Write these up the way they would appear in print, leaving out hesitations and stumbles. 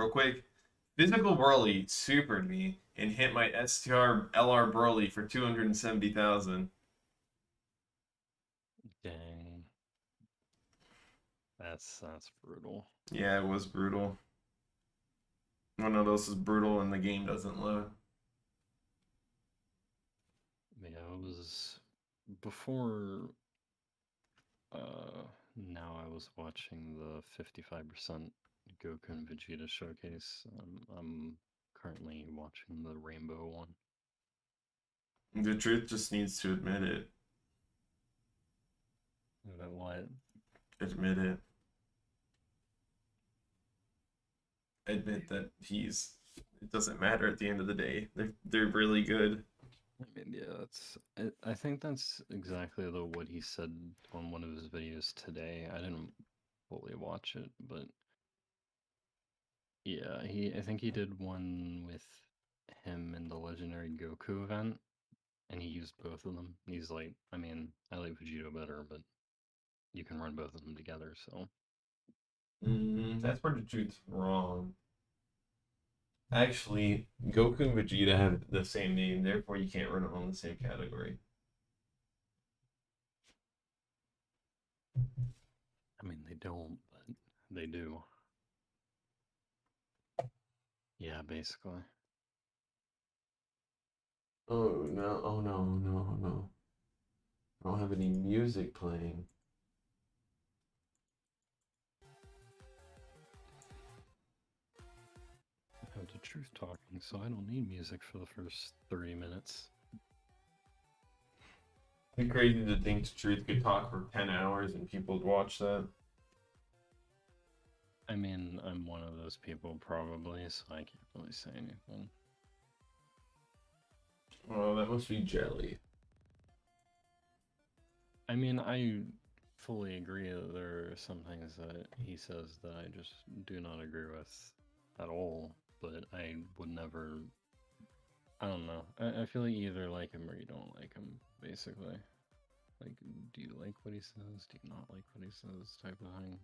real quick. Physical Broly supered me and hit my STR LR Broly for 270,000. Dang, that's brutal. Yeah, it was brutal. One of those is brutal and the game doesn't load. Yeah, it was before. Now I was watching the 55% Goku and Vegeta showcase. I'm currently watching the Rainbow one. The truth just needs to admit it. But what? Admit it. Admit that he's. It doesn't matter at the end of the day. They're really good. I mean, yeah, it's. I think that's exactly what he said on one of his videos today. I didn't fully watch it, but yeah, I think he did one with him in the Legendary Goku event, and he used both of them. He's like, I mean, I like Vegito better, but you can run both of them together. So That's where the truth's wrong. Actually, Goku and Vegeta have the same name, therefore you can't run them on the same category. I mean, they don't, but they do. Yeah, basically. Oh no, oh no, no, no. I don't have any music playing. I have the truth talking, so I don't need music for the first 30 minutes. It's crazy to think the truth could talk for 10 hours and people would watch that. I mean, I'm one of those people probably, so I can't really say anything. Oh, that must be jelly. I mean, I fully agree that there are some things that he says that I just do not agree with at all, but I would never. I don't know. I feel like you either like him or you don't like him, basically. Like, do you like what he says? Do you not like what he says? Type of thing.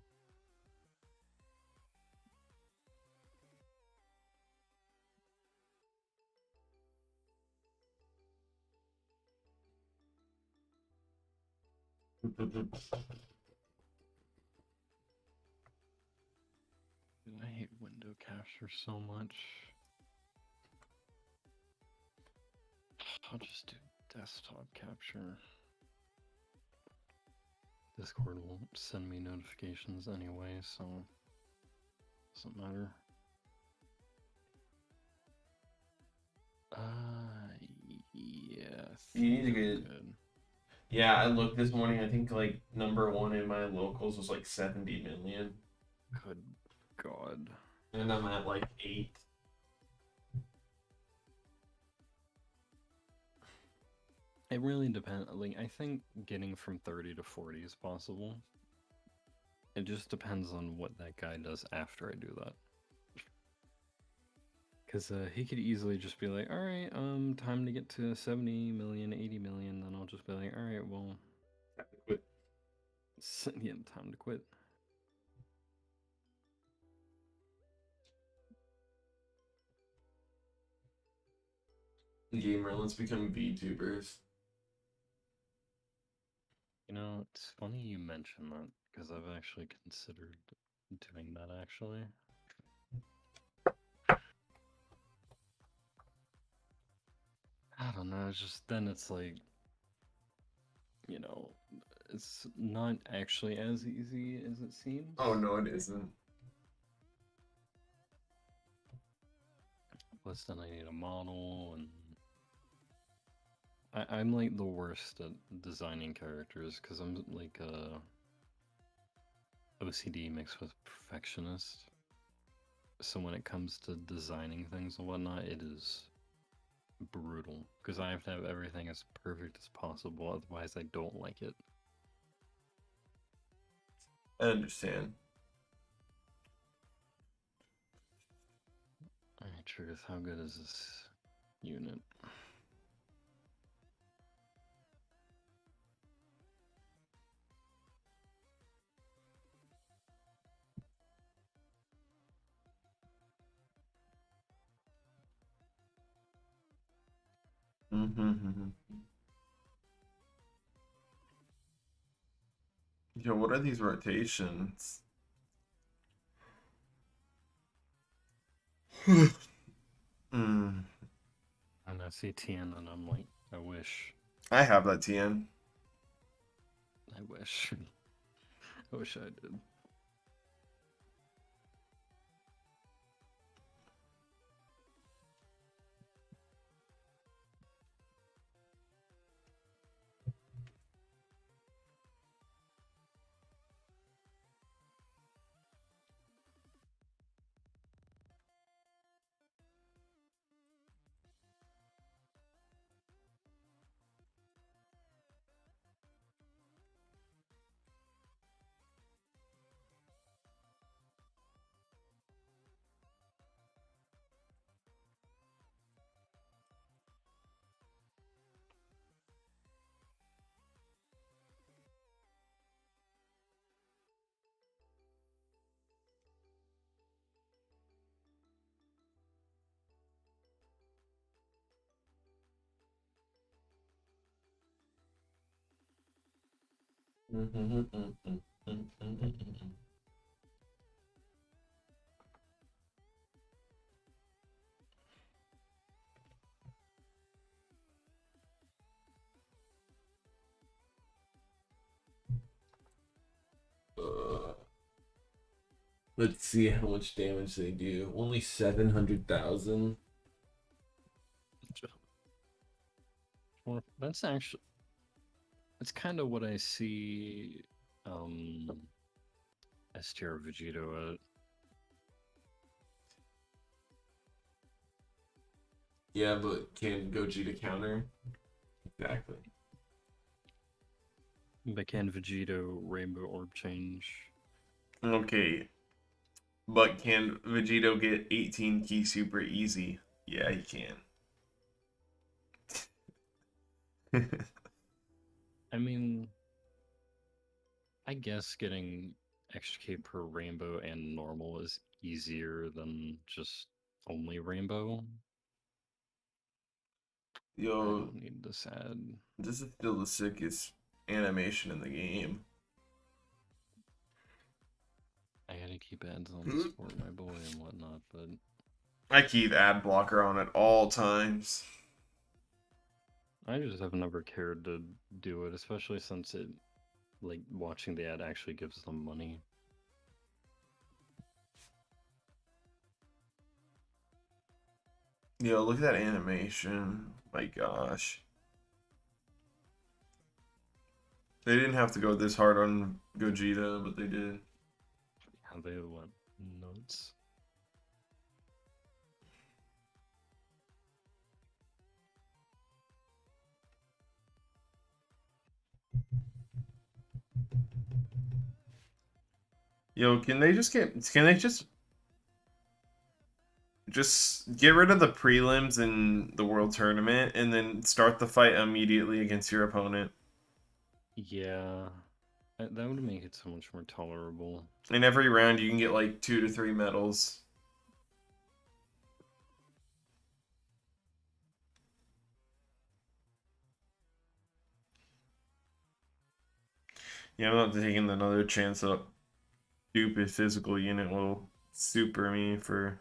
I hate window capture so much. I'll just do desktop capture. Discord won't send me notifications anyway, so doesn't matter. Yeah, I You think need to I'm get. good. Yeah, I looked this morning. I think like number one in my locals was like 70 million. Good God. And I'm at like 8. It really depends. Like, I think getting from 30 to 40 is possible. It just depends on what that guy does after I do that. Because he could easily just be like, all right, time to get to 70 million, 80 million. Then I'll just be like, all right, well, yeah, time to quit. Gamer, let's become VTubers. You know, it's funny you mention that because I've actually considered doing that actually. I don't know, it's just then it's like, you know, it's not actually as easy as it Oh seems. no, it isn't. Plus, then I need a model, and I'm like the worst at designing characters because I'm like a OCD mixed with perfectionist. So when it comes to designing things and whatnot, it is brutal because I have to have everything as perfect as possible, otherwise I don't like it. I understand. Alright, Truth, how good is this unit? Mm-hmm. Yo, what are these rotations? Mm, And I see Tien and I'm like, I wish. I have that TN. I wish. I wish I did. Uh, let's see how much damage they do. Only 700,000. Well, that's actually. That's kind of what I see. STR Vegito at. Yeah, but can Gogeta counter? Exactly. But can Vegito Rainbow Orb change? Okay, but can Vegito get 18 key super easy? Yeah, he can. I mean, I guess getting extra K per rainbow and normal is easier than just only rainbow. I Yo, don't need this ad. this is still the sickest animation in the game. I gotta keep ads on to support my boy and whatnot, but I keep ad blocker on at all times. I just have never cared to do it, especially since it, like, watching the ad actually gives them money. Yo, look at that animation. My gosh. They didn't have to go this hard on Gogeta, but they did. How they went nuts. Yo, can they just get rid of the prelims in the world tournament and then start the fight immediately against your opponent? Yeah, that would make it so much more tolerable. In every round, you can get like 2 to 3 medals. Yeah, I'm not taking another chance that stupid physical unit will super me for.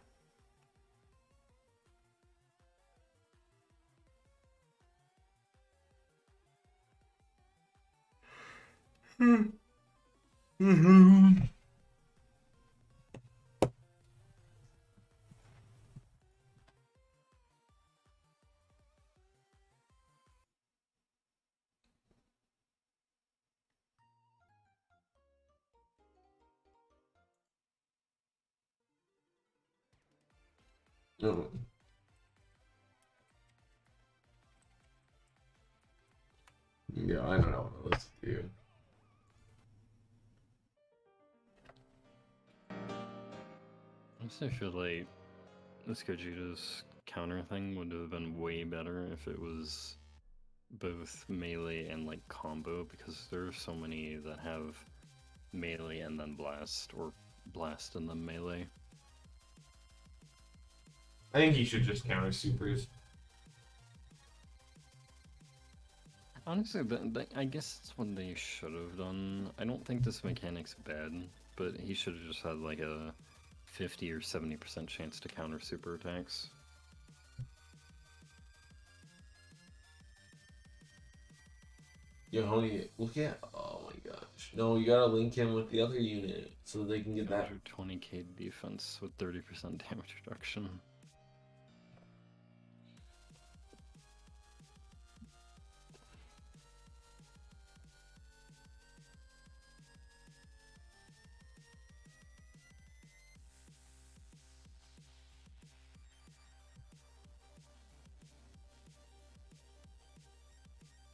Oh. Yeah, I don't know what else to do. I also feel like this Gogeta's counter thing would have been way better if it was both melee and like combo, because there are so many that have melee and then blast, or blast and then melee. I think he should just counter supers. Honestly, I guess it's what they should have done. I don't think this mechanic's bad, but he should have just had like a 50 or 70% chance to counter super attacks. Yo, homie, look at. Oh my gosh. No, you gotta link him with the other unit so they can get that. 20k defense with 30% damage reduction.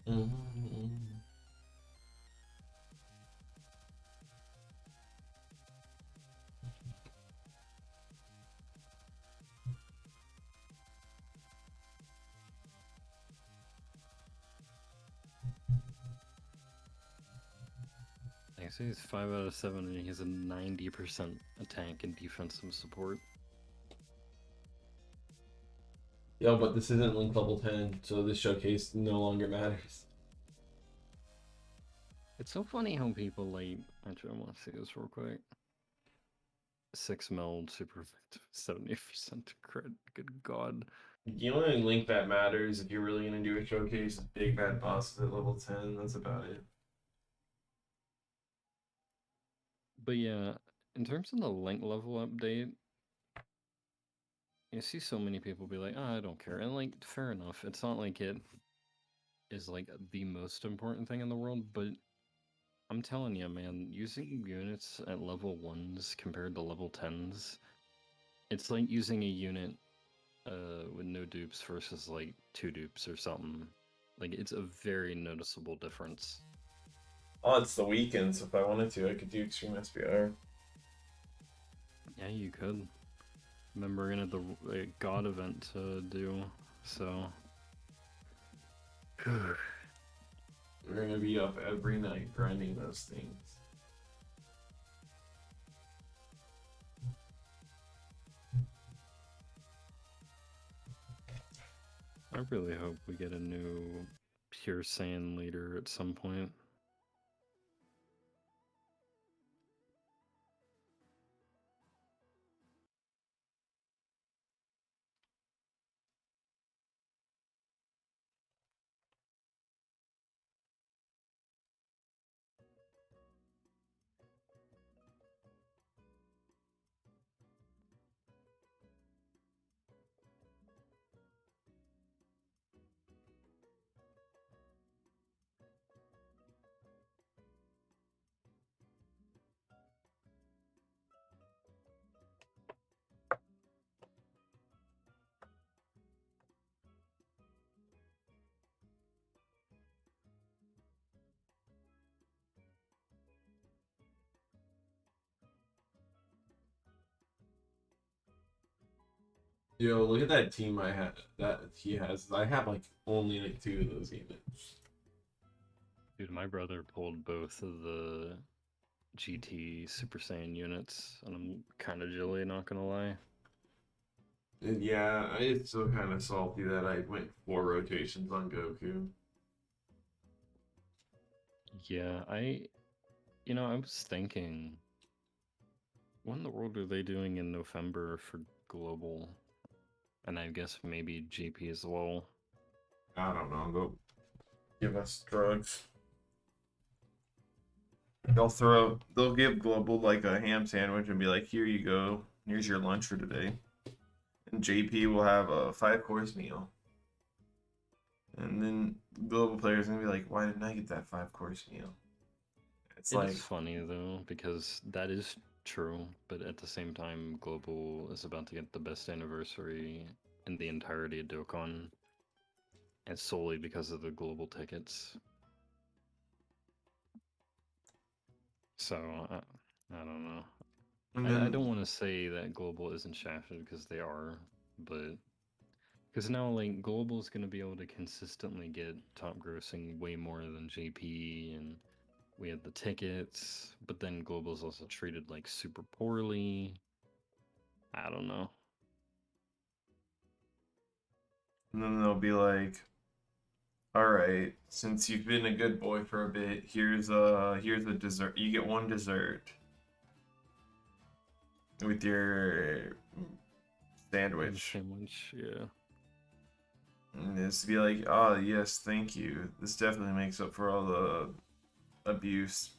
Mm-hmm. I say he's 5 out of 7 and he has a 90% attack and defensive support. Yo, but this isn't link level 10, so this showcase no longer matters. It's so funny how people like. Actually, I want to see this real quick. 6 meld, super effective, 70% crit. Good god. The only link that matters if you're really gonna do a showcase is big bad bosses at level 10. That's about it. But yeah, in terms of the link level update, you see so many people be like, oh, I don't care. And like, fair enough. It's not like it is like the most important thing in the world, but I'm telling you, man, using units at level 1s compared to level 10s, it's like using a unit with no dupes versus like 2 dupes or something. Like, it's a very noticeable difference. Oh, it's the weekend, so if I wanted to, I could do Extreme SPR. Yeah, you could. Remember, we're gonna have the God event to do, so. We're gonna be up every night grinding those things. I really hope we get a new Pure Saiyan leader at some point. Yo, look at that team I had. That he has. I have like only like 2 of those units. Dude, my brother pulled both of the GT Super Saiyan units, and I'm kind of jelly, not gonna lie. And yeah, it's still kind of salty that I went 4 rotations on Goku. Yeah, I was thinking, what in the world are they doing in November for Global? And I guess maybe GP as well. I don't know. Go give us drugs. They'll give Global like a ham sandwich and be like, here you go. Here's your lunch for today. And JP will have a 5-course meal. And then Global players gonna be like, why didn't I get that 5-course meal? It's It like, is funny though, because that is true, but at the same time, Global is about to get the best anniversary in the entirety of Dokkan, and solely because of the global tickets. So, I don't know. and I then don't want to say that Global isn't shafted, because they are, but... Because now, like, Global is going to be able to consistently get top grossing way more than JP, and we have the tickets, but then Global's also treated, like, super poorly. I don't know. and then they'll be like, All right, since you've been a good boy for a bit, here's a dessert. You get one dessert with your sandwich. Sandwich, yeah. And this be like, oh yes, thank you. This definitely makes up for all the abuse.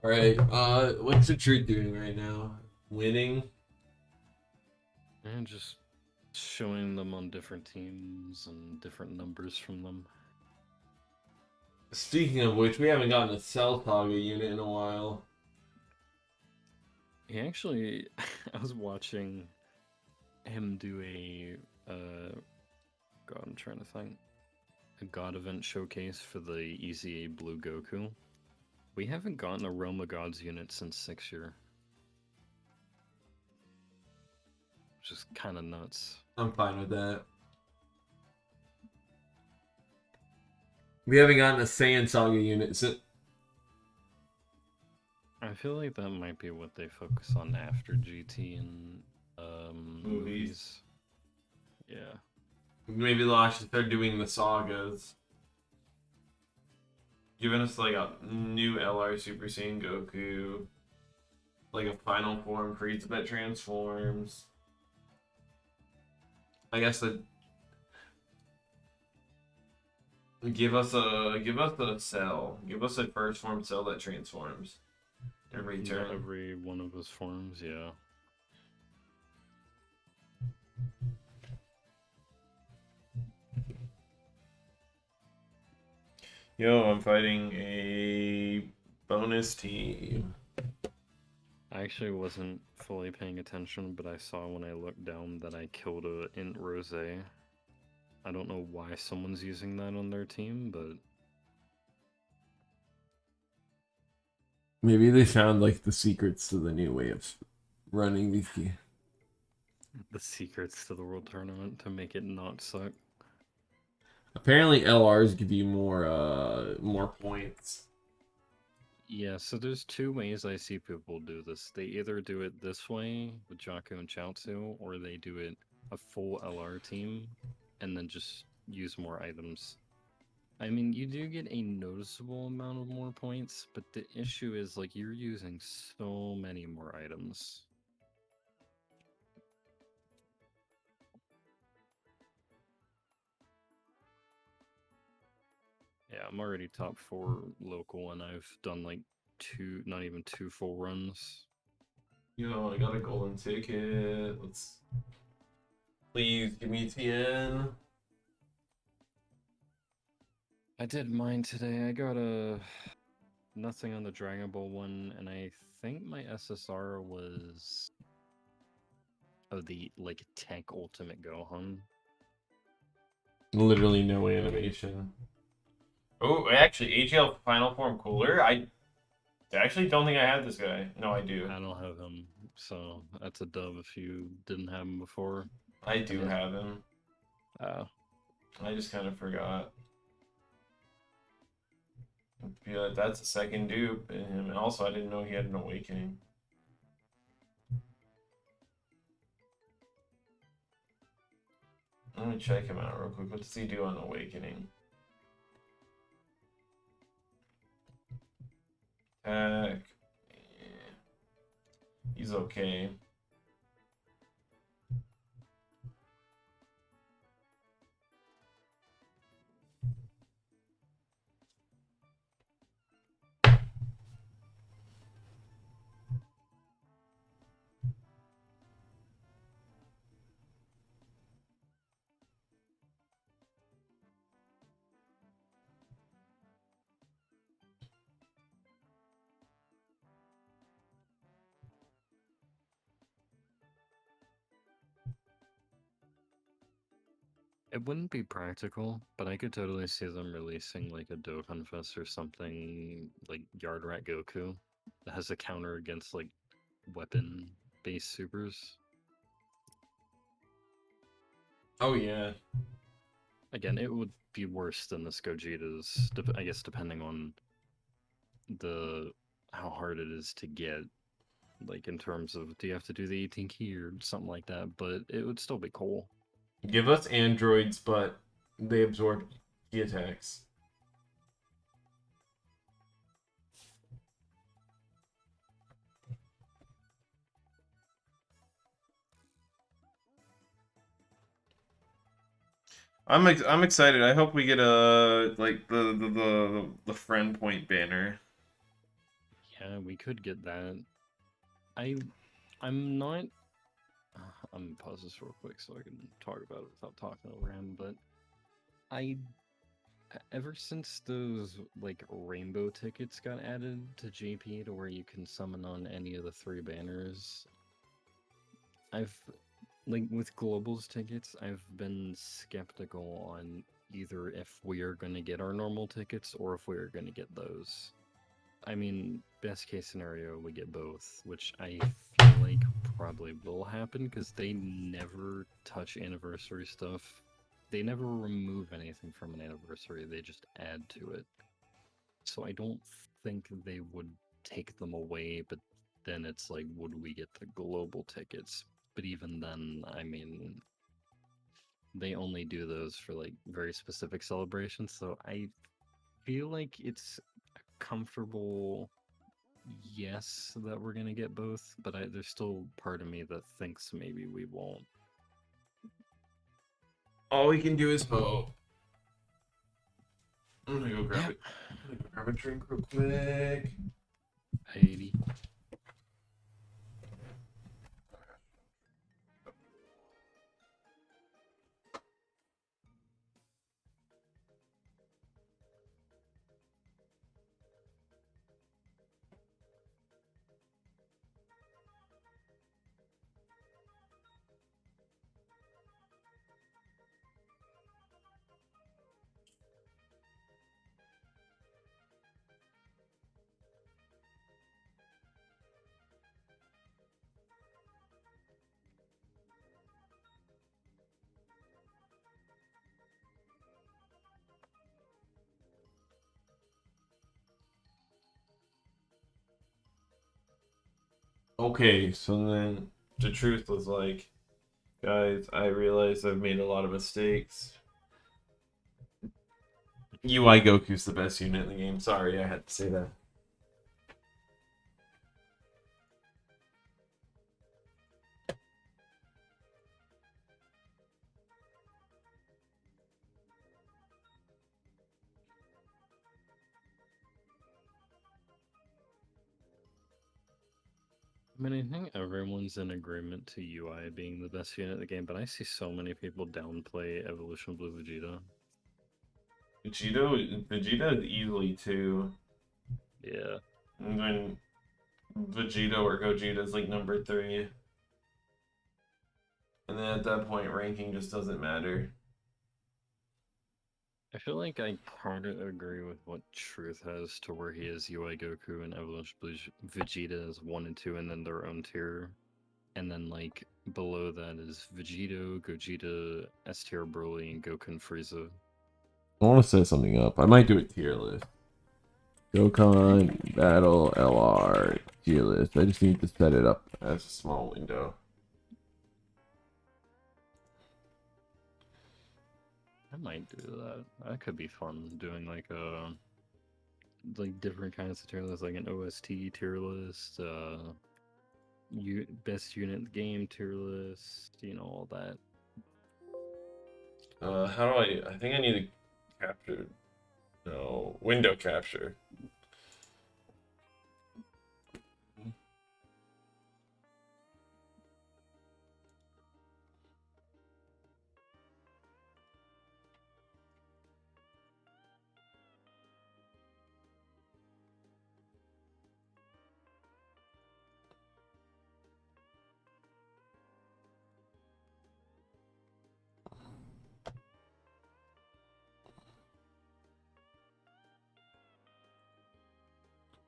All right. What's the truth doing right now? Winning. And just showing them on different teams and different numbers from them. Speaking of which, we haven't gotten a Cell Saga unit in a while. He actually, I was watching him do God, I'm trying to think, a God event showcase for the EZA Blue Goku. We haven't gotten a Realm of Gods unit since 6th year. Which is kind of nuts. I'm fine with that. We haven't gotten a Saiyan Saga unit since. I feel like that might be what they focus on after GT and movies. Yeah. Maybe they'll actually start doing the sagas. Giving us like a new LR Super Saiyan Goku, like a final form Frieza that transforms. I guess that give us a cell. Give us a first form cell that transforms every turn. Every one of his forms, yeah. Yo, I'm fighting a bonus team. I actually wasn't fully paying attention, but I saw when I looked down that I killed a Int Rose. I don't know why someone's using that on their team, but Maybe they found like the secrets to the new way of running these games. the secrets to the World Tournament to make it not suck. Apparently, LRs give you more points. Yeah, so there's two ways I see people do this. They either do it this way with Jakku and Chaozu, or they do it a full LR team and then just use more items. I mean, you do get a noticeable amount of more points, but the issue is like you're using so many more items. Yeah, I'm already top 4 local, and I've done like not even 2 full runs. Yo, I got a golden ticket. Let's please give me 10. I did mine today. I got nothing on the Dragon Ball one, and I think my SSR was the like Tech Ultimate Gohan. Literally no animation. Oh, actually, AGL Final Form Cooler. I actually don't think I had this guy. No, I do. I don't have him, so that's a dub if you didn't have him before. I do have him. Oh. I just kind of forgot. Yeah, that's a second dupe in him. And also, I didn't know he had an awakening. Let me check him out real quick. What does he do on awakening? Heck. Yeah. He's okay. It wouldn't be practical, but I could totally see them releasing like a Dokkan Fest or something like Yard Rat Goku that has a counter against like weapon-based supers. Oh, yeah. Again, it would be worse than this Gogeta's, I guess, depending on how hard it is to get, like in terms of do you have to do the 18 key or something like that, but it would still be cool. Give us androids, but they absorb key attacks. I'm excited. I hope we get a like the friend point banner. Yeah, we could get that. I'm not. I'm gonna pause this real quick so I can talk about it without talking over him. But I, ever since those like rainbow tickets got added to JP to where you can summon on any of the 3 banners, I've like with globals tickets, I've been skeptical on either if we are going to get our normal tickets or if we are going to get those. I mean, best case scenario, we get both, which I feel like probably will happen because they never touch anniversary stuff. They never remove anything from an anniversary, they just add to it. So I don't think they would take them away, but then it's like, would we get the global tickets? But even then, I mean, they only do those for like very specific celebrations, so I feel like it's comfortable yes that we're gonna get both, but there's still part of me that thinks maybe we won't. All we can do is hope. I'm gonna go grab Yep. it. I'm gonna go grab a drink real quick. 80. Okay, so then the truth was like, guys, I realize I've made a lot of mistakes. UI Goku's the best unit in the game. Sorry, I had to say that. I mean, I think everyone's in agreement to UI being the best unit in the game, but I see so many people downplay Evolution Blue Vegeta. Vegeta is easily 2. Yeah. And then Vegeta or Gogeta is like number 3. And then at that point, ranking just doesn't matter. I feel like I kind of agree with what Truth has to where he is UI Goku and Evolution Blue Vegeta is 1 and 2 and then their own tier. And then like below that is Vegito, Gogeta, S tier Broly, and Goku and Frieza. I want to set something up. I might do a tier list. Dokkan, Battle, LR, tier list. I just need to set it up as a small window. I might do that. That could be fun doing like a different kinds of tier lists, like an OST tier list, best unit in the game tier list, you know, all that. How do I think I need to capture. No, window capture.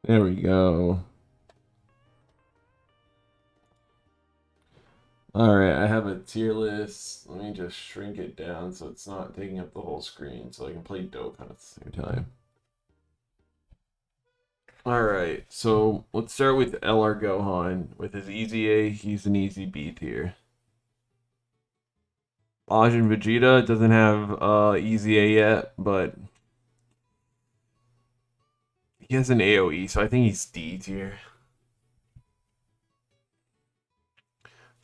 There we go. Alright, I have a tier list. Let me just shrink it down so it's not taking up the whole screen so I can play Dokkan at the same time. Alright, so let's start with LR Gohan. With his easy A, he's an easy B tier. Majin Vegeta doesn't have easy A yet, but he has an AoE, so I think he's D tier.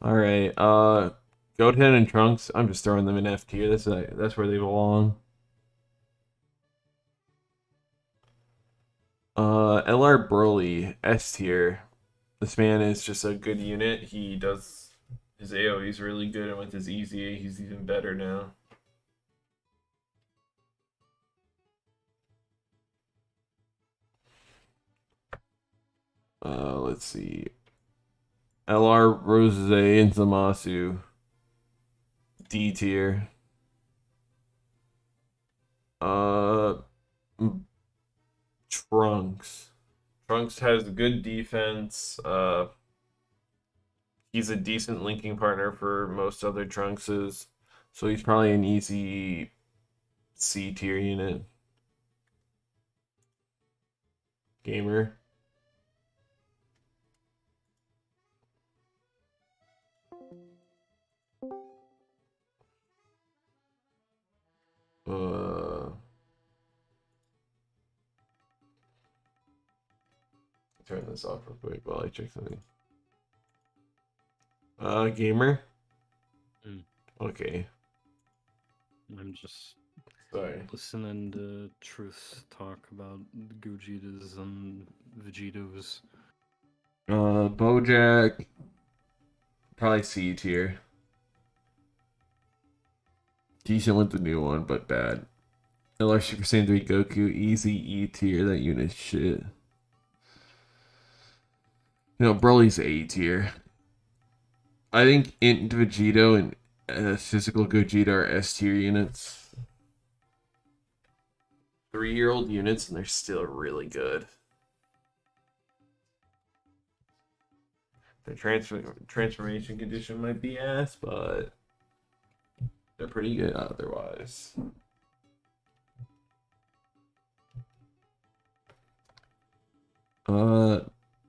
Alright, Goten and Trunks, I'm just throwing them in F tier. That's where they belong. LR Broly, S tier. This man is just a good unit. He does his AoE is really good, and with his easy A, he's even better now. Let's see. LR Rose and Zamasu, D tier. Trunks. Trunks has good defense. He's a decent linking partner for most other Trunkses, so he's probably an easy C tier unit. Gamer. Turn this off real quick while I check something. Gamer. Okay. I'm just Sorry. listening to Truth talk about Gojitas and Vegetos. Bojack. Probably C tier. Decent with the new one, but bad. LR Super Saiyan 3 Goku, easy E tier. That unit's shit. Broly's A tier. I think Int Vegito and Physical Gogeta are S tier units. 3-year-old units, and they're still really good. Their transformation condition might be ass, but they're pretty good otherwise.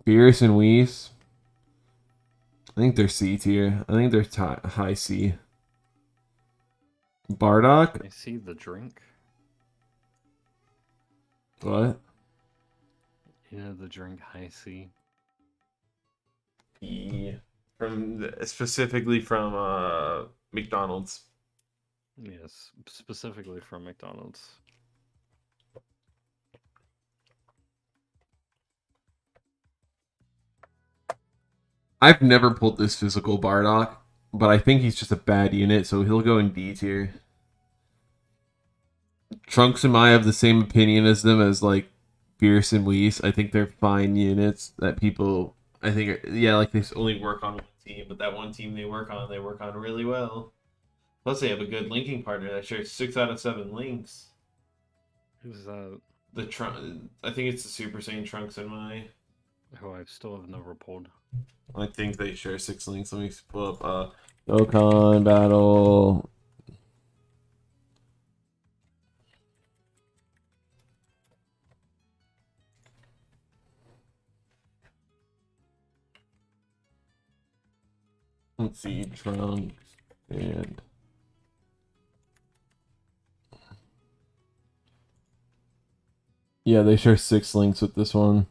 Beerus and Whis. I think they're C tier. I think they're high C. Bardock? I see the drink. What? The drink High C. Specifically from McDonald's. Yes, specifically from McDonald's. I've never pulled this physical Bardock, but I think he's just a bad unit, so he'll go in D tier. Trunks and Mai have the same opinion as them as like Beerus and Whis. I think they're fine units that people I think like they only work on one team, but that one team they work on really well. Plus they have a good linking partner that shares 6 out of 7 links. Who's that? I think it's the Super Saiyan Trunks and Mai. Who I still have never pulled. I think they share 6 links. Let me pull up Dokkan Battle. Let's see, Trunks and yeah, they share 6 links with this one.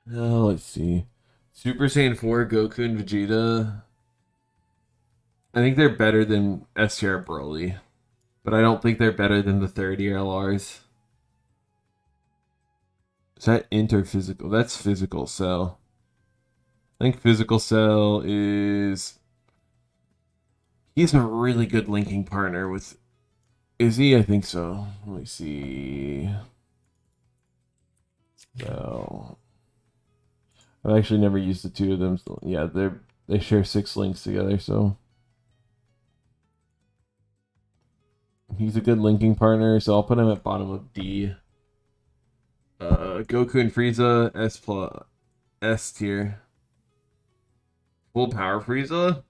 Now let's see. Super Saiyan 4, Goku and Vegeta. I think they're better than STR Broly. But I don't think they're better than the 30 LRs. Is that interphysical? That's physical cell. I think physical cell is... He's a really good linking partner with... Is he? I think so. Let me see. So... I've actually never used the two of them. So yeah, they share 6 links together, so... He's a good linking partner, so I'll put him at bottom of D. Goku and Frieza, S tier. Full power Frieza?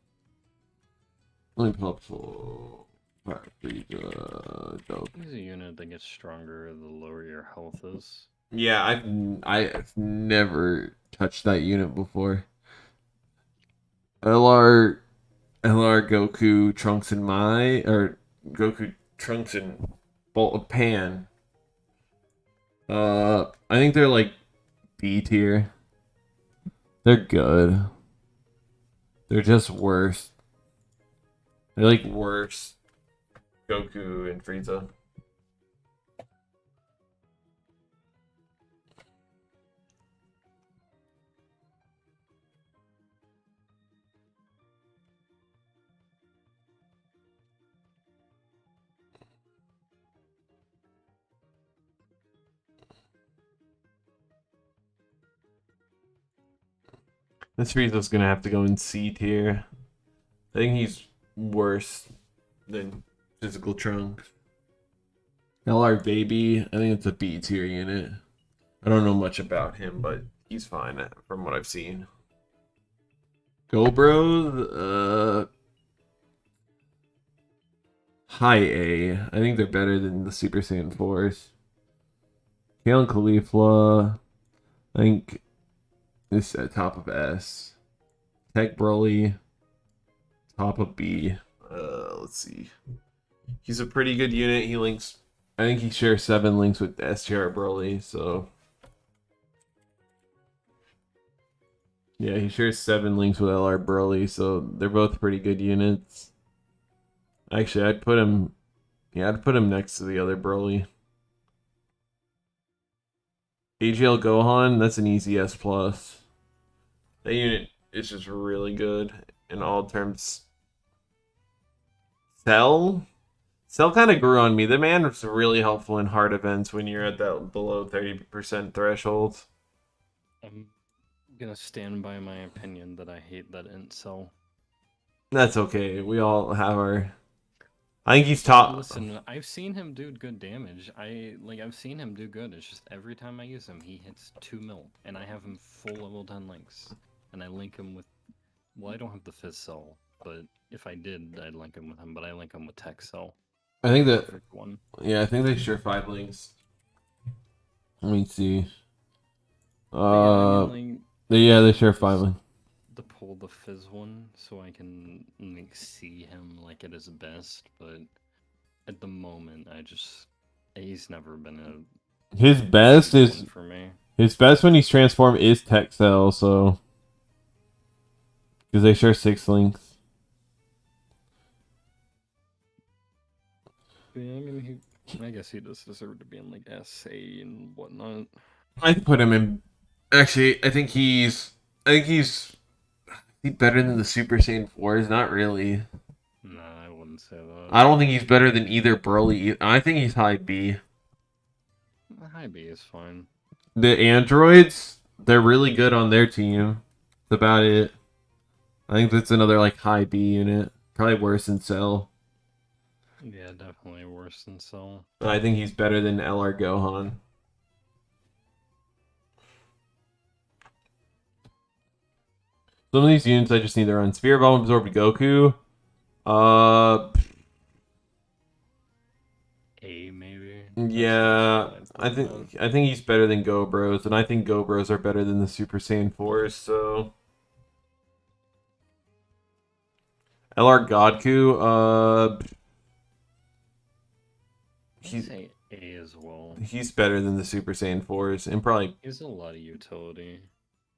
Let me pull up full Fire Frieza. Dope. He's a unit that gets stronger the lower your health is. Yeah, I've never touched that unit before. LR Goku Trunks and Goku Trunks and Pan. I think they're like B tier. They're good. They're just worse. They're like worse. Goku and Frieza. This Frieza's gonna have to go in C tier. I think he's worse than Physical Trunks. LR Baby, I think it's a B tier unit. I don't know much about him, but he's fine from what I've seen. Go Bros, high A. I think they're better than the Super Saiyan 4s. Kale and Caulifla, I think this at top of S. Tech Broly, top of B. Let's see. He's a pretty good unit. He links. I think he shares 7 links with STR Broly, so. Yeah, he shares 7 links with LR Broly, so they're both pretty good units. Actually, I'd put him. Yeah, I'd put him next to the other Broly. AGL Gohan, that's an easy S+. That unit is just really good in all terms. Cell kind of grew on me. The man was really helpful in hard events when you're at that below 30% threshold. I'm gonna stand by my opinion that I hate that Incel. That's okay. We all have our. I think he's top. Listen, I've seen him do good damage. I've seen him do good. It's just every time I use him, he hits 2 mil, and I have him full level 10 links, and I link him with. Well, I don't have the Fizz Cell, but if I did, I'd link him with him. But I link him with Tech Cell. I think that. Perfect one. Yeah, I think they share 5 links. Let me see. Yeah, I mean, Yeah, they share 5 links. to pull the Fizz one so I can like see him like at his best, but at the moment he's never been a His best big is one for me. his best when he's transformed is Tech Cell, so because they share 6 links. Yeah, I mean I guess he does deserve to be in like SA and whatnot. I'd put him in. Actually, I think he's better than the Super Saiyan 4s. Not really. Nah, I wouldn't say that. I don't think he's better than either Broly. I think he's high B. High B is fine. The androids, they're really good on their team. That's about it. I think that's another like high B unit. Probably worse than Cell. Yeah, definitely worse than Cell. I think he's better than LR Gohan. Some of these units I just need to run. Sphere Bomb Absorbed Goku. A maybe. Yeah, I think he's better than Go Bros, and I think Go Bros are better than the Super Saiyan 4s, so LR Godku, He's say A as well. he's better than the Super Saiyan 4s, and probably He has a lot of utility.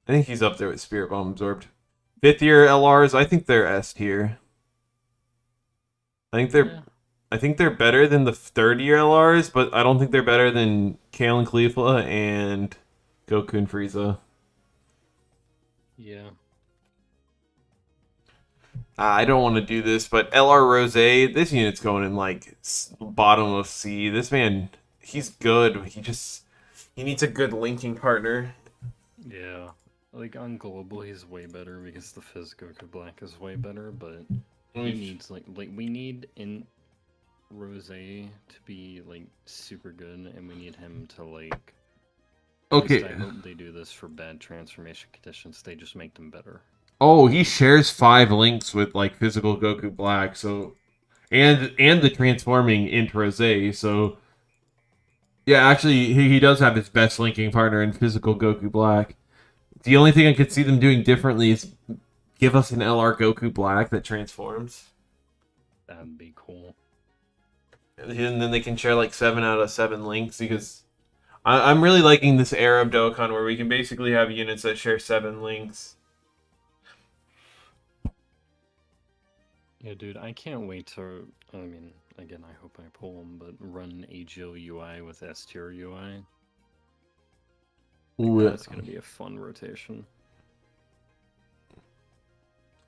I think he's up there with Spirit Bomb Absorbed. 5th year LRs, I think they're S tier. I think they're better than the 3rd year LRs, but I don't think they're better than Kale and Caulifla and Goku and Frieza. Yeah. I don't want to do this, but LR Rose, this unit's going in like bottom of C. This man, he's good. He needs a good linking partner. Yeah. Like on global, he's way better because the Fizz Goku Black is way better, but he needs like we need in Rose to be like super good, and we need him to like. At Okay. least I hope they do this for bad transformation conditions. They just make them better. Oh, he shares 5 links with like physical Goku Black, so and the transforming into Rose, so yeah, actually he does have his best linking partner in physical Goku Black. The only thing I could see them doing differently is give us an LR Goku Black that transforms. That'd be cool. And then they can share like 7 out of 7 links because I'm really liking this era of Dokkan where we can basically have units that share 7 links. Yeah, dude, I can't wait to. I mean, again, I hope I pull them, but run AGL UI with S tier UI. Ooh, That's gonna be a fun rotation.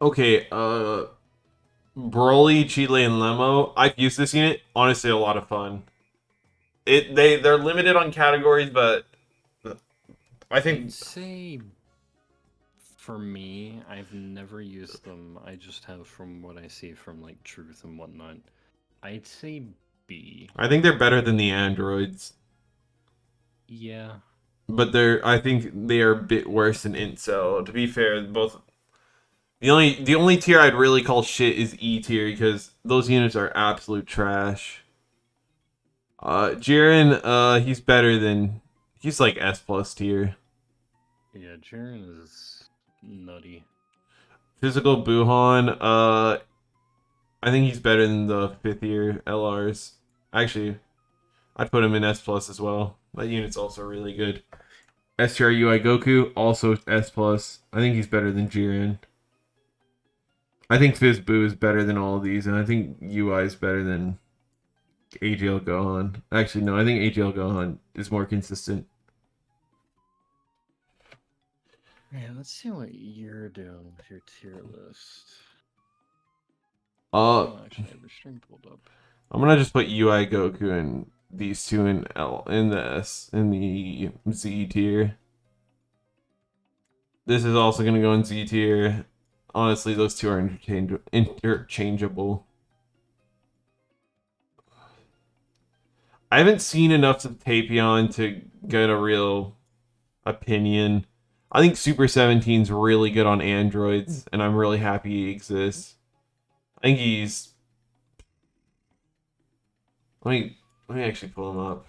okay, Broly, Chile, and Lemo. I've used this unit. Honestly, a lot of fun. They're limited on categories, but I think I'd say for me, I've never used them. I just have from what I see from like Truth and whatnot. I'd say B. they're better than the androids, Yeah. but I think they are a bit worse than Incel. To be fair, both the only tier I'd really call shit is E tier because those units are absolute trash. Jiren, he's like S plus tier. Yeah, Jiren is nutty. Physical Buhan, I think he's better than the 5th year LRs. Actually, I'd put him in S plus as well. That unit's also really good. STR UI Goku, also S plus. I think he's better than Jiren. I think Fizboo is better than all of these, and I think UI is better than AGL Gohan. Actually, no, I think AGL Gohan is more consistent. Yeah, let's see what you're doing with your tier list. Uh, Oh, actually, I have your stream pulled up. I'm gonna just put UI Goku and these two in the Z tier. This is also gonna go in Z tier. Honestly, those two are interchangeable. I haven't seen enough of Tapion to get a real opinion. I think Super 17's really good on androids, and I'm really happy he exists. I think he's. Let me actually pull him up.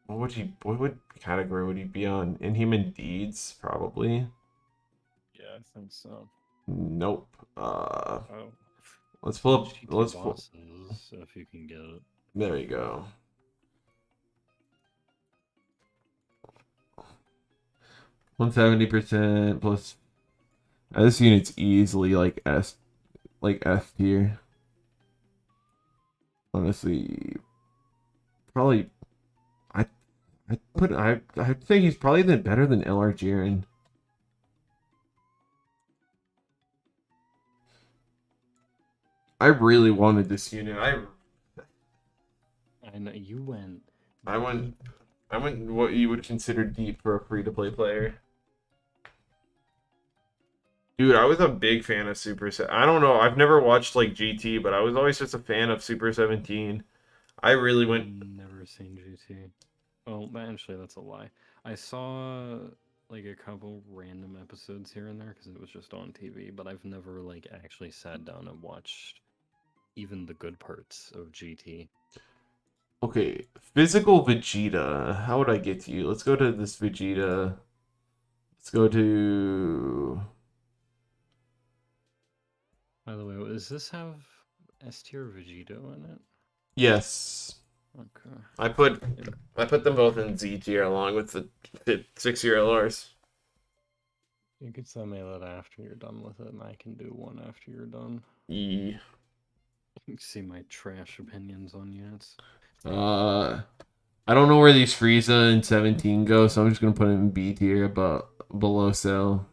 What category would he be on? Inhuman Deeds, probably. Yeah, I think so. Nope. Oh. Let's pull up. GT Let's pull. bosses, if you can get it. There you go. 170% plus. This unit's easily like S tier. Honestly, probably. I'd say he's probably better than LR Jiren. I really wanted this unit. I know you went. I went what you would consider deep for a free-to-play player. Dude, I was a big fan of I don't know. I've never watched like GT, but I was always just a fan of Super 17. I really went. Never seen GT. Well, actually, that's a lie. I saw like a couple random episodes here and there because it was just on TV, but I've never like actually sat down and watched even the good parts of GT. Okay, physical Vegeta. How would I get to you? Let's go to this Vegeta. Let's go to. By the way, does this have S tier Vegito in it? Yes. Okay. I put them both in Z tier along with the 6-year LRs. You could send me that after you're done with it, and I can do one after you're done. E. You can see my trash opinions on units. I don't know where these Frieza and 17 go, so I'm just gonna put them in B tier, but below Cell.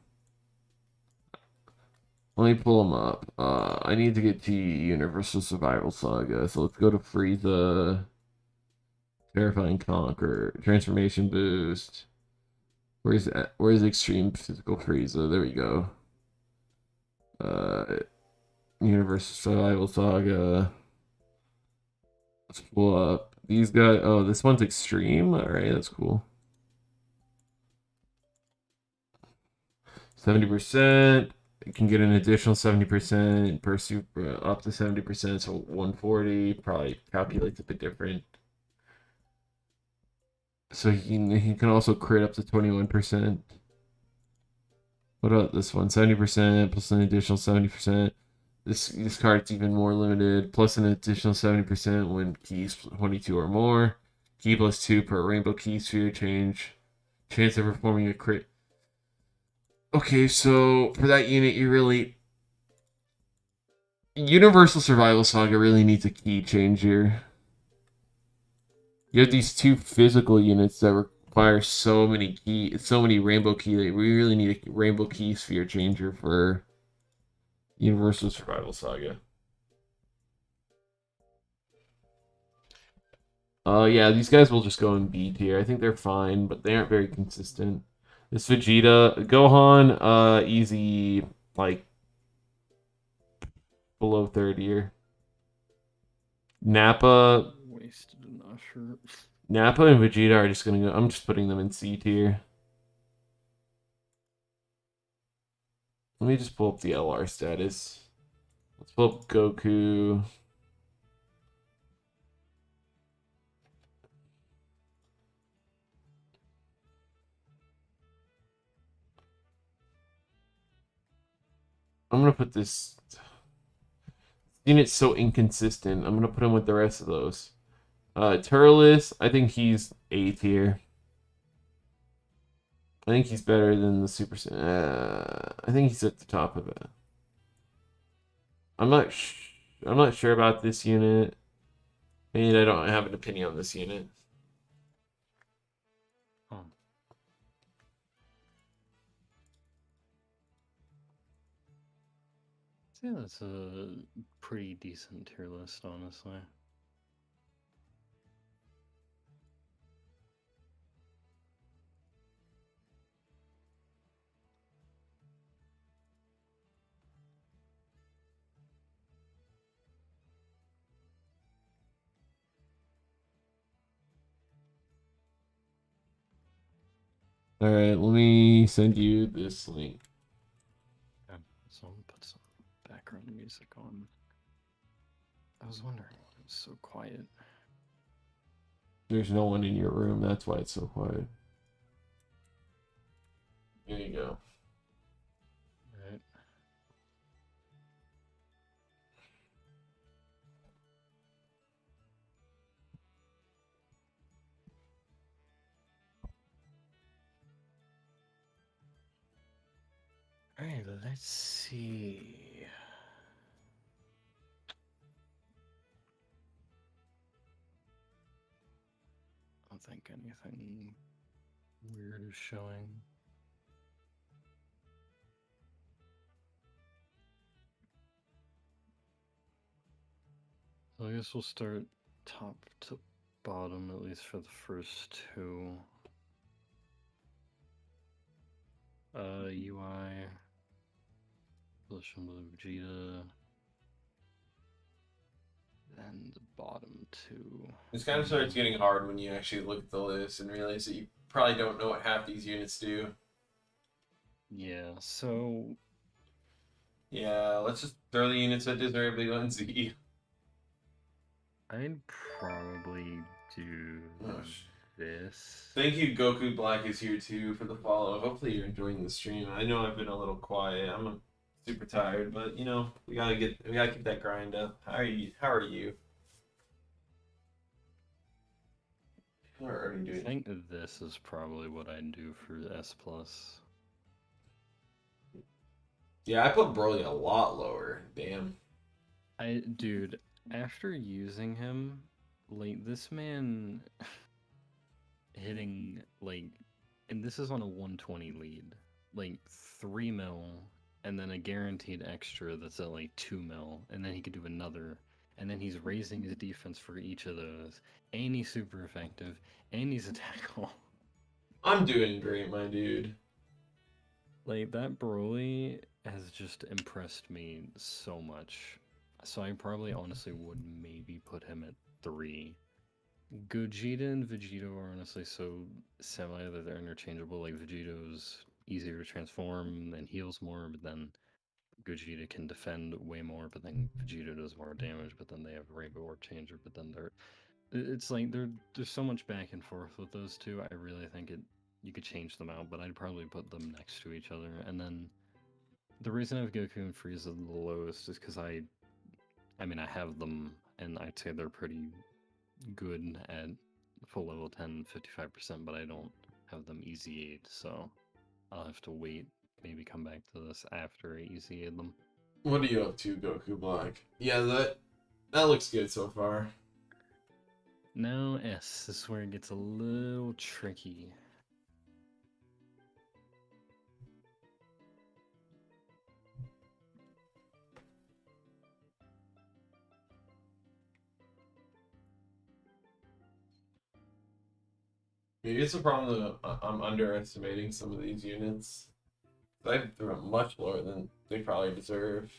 Let me pull them up. I need to get to Universal Survival Saga, so let's go to Frieza. Terrifying Conquer. Transformation Boost. Where's Extreme Physical Frieza? There we go. Universal Survival Saga. Let's pull up these guys. Oh, this one's Extreme? Alright, that's cool. 70%. You can get an additional 70% per super, up to 70%, so 140. Probably calculates a bit different. So he can also crit up to 21%. What about this one? 70% plus an additional 70%. This card's even more limited, plus an additional 70% when keys 22 or more. Key plus 2 per rainbow key sphere change. Chance of performing a crit. Okay, so for that unit, you really. Universal Survival Saga really needs a key change here. You have these two physical units that require so many rainbow key. That we really need a rainbow key sphere changer for Universal Survival Saga. Yeah, these guys will just go in B tier. I think they're fine, but they aren't very consistent. This Vegeta, Gohan, easy, like, below third tier. Nappa Wasted an Usher. Nappa and Vegeta are just gonna go. I'm just putting them in C tier. Let me just pull up the LR status. Let's pull up Goku. I'm gonna put this unit's so inconsistent. I'm gonna put him with the rest of those. Turles, I think he's A tier. I think he's better than the Super. I think he's at the top of it. I'm not sure about this unit. And I don't have an opinion on this unit. Oh. Yeah, that's a pretty decent tier list, honestly. All right, let me send you this link. Okay, so I'll put some background music on. I was wondering why it was so quiet. There's no one in your room. That's why it's so quiet. There you go. Alright. Alright, let's see. I don't think anything weird is showing. So I guess we'll start top to bottom, at least for the first two. UI, Evolution Blue Vegeta, then the bottom two. This kind of starts getting hard when you actually look at the list and realize that you probably don't know what half these units do. Yeah, so Yeah, let's just throw the units that deserve to go in Z. I'd probably do Oh, this. Thank you, Goku Black is here too for the follow. Hopefully you're enjoying the stream. I know I've been a little quiet. I'm super tired, but you know we gotta keep that grind up. How are you? How are you? People are already I doing. think this is probably what I'd do for S plus. Yeah, I put Broly a lot lower. Damn. Dude, after using him, like this man hitting like, and this is on a 120 lead, like 3 mil, and then a guaranteed extra that's at like 2 mil, and then he could do another, and then he's raising his defense for each of those, and he's super effective, and he's a tackle. I'm doing great, my dude. Like that Broly has just impressed me so much. So I probably honestly would maybe put him at 3. Gogeta and Vegito are honestly so semi that they're interchangeable. Like Vegito's easier to transform and heals more, but then Gogeta can defend way more, but then Vegeta does more damage, but then they have Rainbow Orb Changer, but then it's like there's so much back and forth with those two. I really think you could change them out, but I'd probably put them next to each other. And then the reason I have Goku and Frieza the lowest is because I mean I have them and I'd say they're pretty good at full level 10, 55%, but I don't have them easy 8, so I'll have to wait, maybe come back to this after I easy 8 them. What are you up to, Goku Black? Yeah, that looks good so far. Now S, this is where it gets a little tricky. Maybe it's a problem that I'm underestimating some of these units. I threw them much lower than they probably deserve.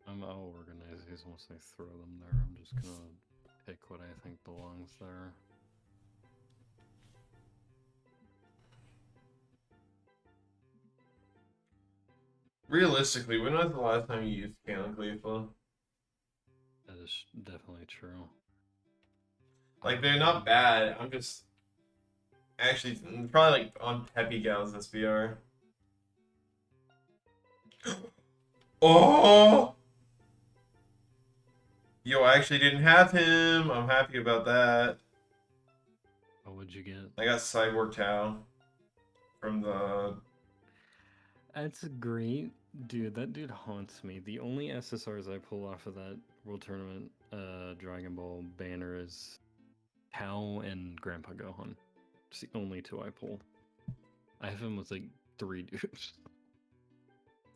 I'll organize these once I throw them there. I'm just gonna pick what I think belongs there. Realistically, when was the last time you used Kalen Caulifla? That is definitely true. Like, they're not bad. I'm just actually probably like on Peppy Gal's SBR. Oh! Yo, I actually didn't have him. I'm happy about that. What would you get? I got Cyborg Tao from the. That's great. Dude, that dude haunts me. The only SSRs I pull off of that World Tournament Dragon Ball banner is Tao and Grandpa Gohan. It's the only two I pull. I have him with like 3 dudes.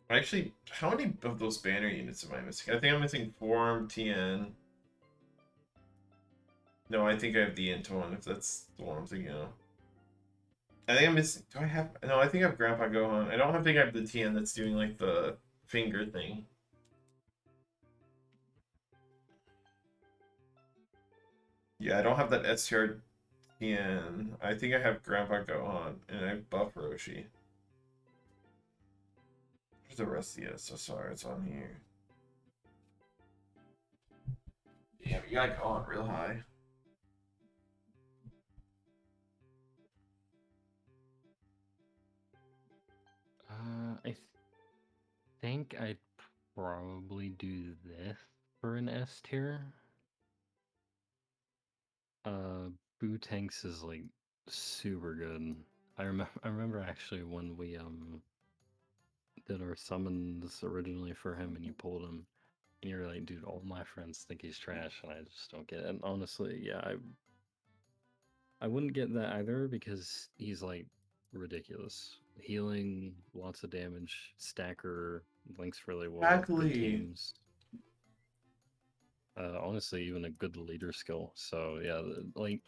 Actually, how many of those banner units am I missing? I think I'm missing Form, TN. No, I think I have the Int one, if that's the one I'm thinking of. I think I'm missing. Do I have. No, I think I have Grandpa Gohan. I don't think I have the TN that's doing like the finger thing. Yeah, I don't have that STR TN. I think I have Grandpa Gohan and I have Buff Roshi. Where's the rest of the SSR? It's on here. Yeah, you got Gohan real high. I think I'd probably do this for an S tier. Boo Tanks is like super good. I remember actually when we did our summons originally for him and you pulled him and you were like, dude, all my friends think he's trash and I just don't get it. And honestly, yeah, I wouldn't get that either because he's like ridiculous. Healing, lots of damage, stacker, links really well, good Exactly. teams. Honestly, even a good leader skill. So yeah, like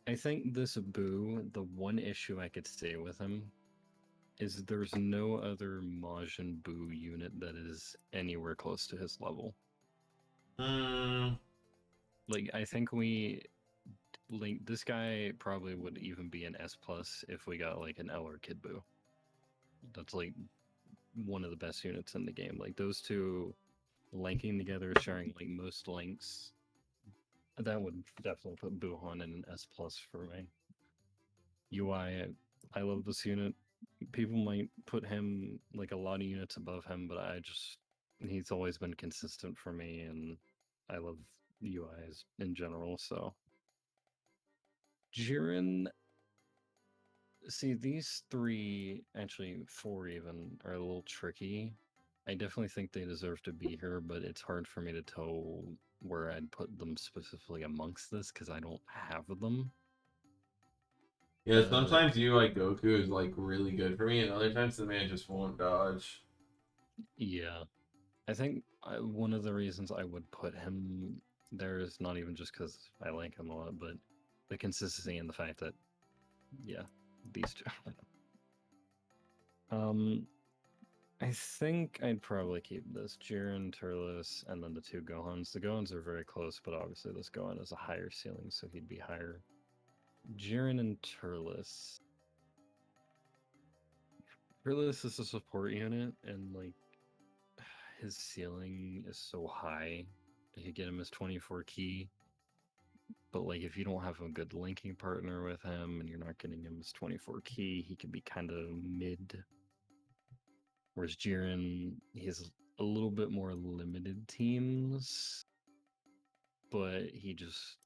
I think this Boo, the one issue I could say with him is there's no other Majin Buu unit that is anywhere close to his level. Like I think this guy probably would even be an S plus if we got like an L or Kid Buu. That's like one of the best units in the game. Like those two linking together, sharing like most links. That would definitely put Buhan in an S plus for me. UI, I love this unit. People might put him like a lot of units above him, but he's always been consistent for me, and I love UIs in general. So Jiren, see these 3, actually 4 even, are a little tricky. I definitely think they deserve to be here, but it's hard for me to tell where I'd put them specifically amongst this because I don't have them. Yeah, sometimes UI Goku is like really good for me, and other times the man just won't dodge. Yeah, I think one of the reasons I would put him there is not even just because I like him a lot, but the consistency and the fact that, yeah, these two. I think I'd probably keep this Jiren, Turles, and then the 2 Gohans. The Gohans are very close, but obviously this Gohan has a higher ceiling, so he'd be higher. Jiren and Turles. Fearless is a support unit, and like his ceiling is so high. You could get him as 24 key, but like if you don't have a good linking partner with him and you're not getting him as 24 key, he can be kind of mid. Whereas Jiren, he has a little bit more limited teams, but he just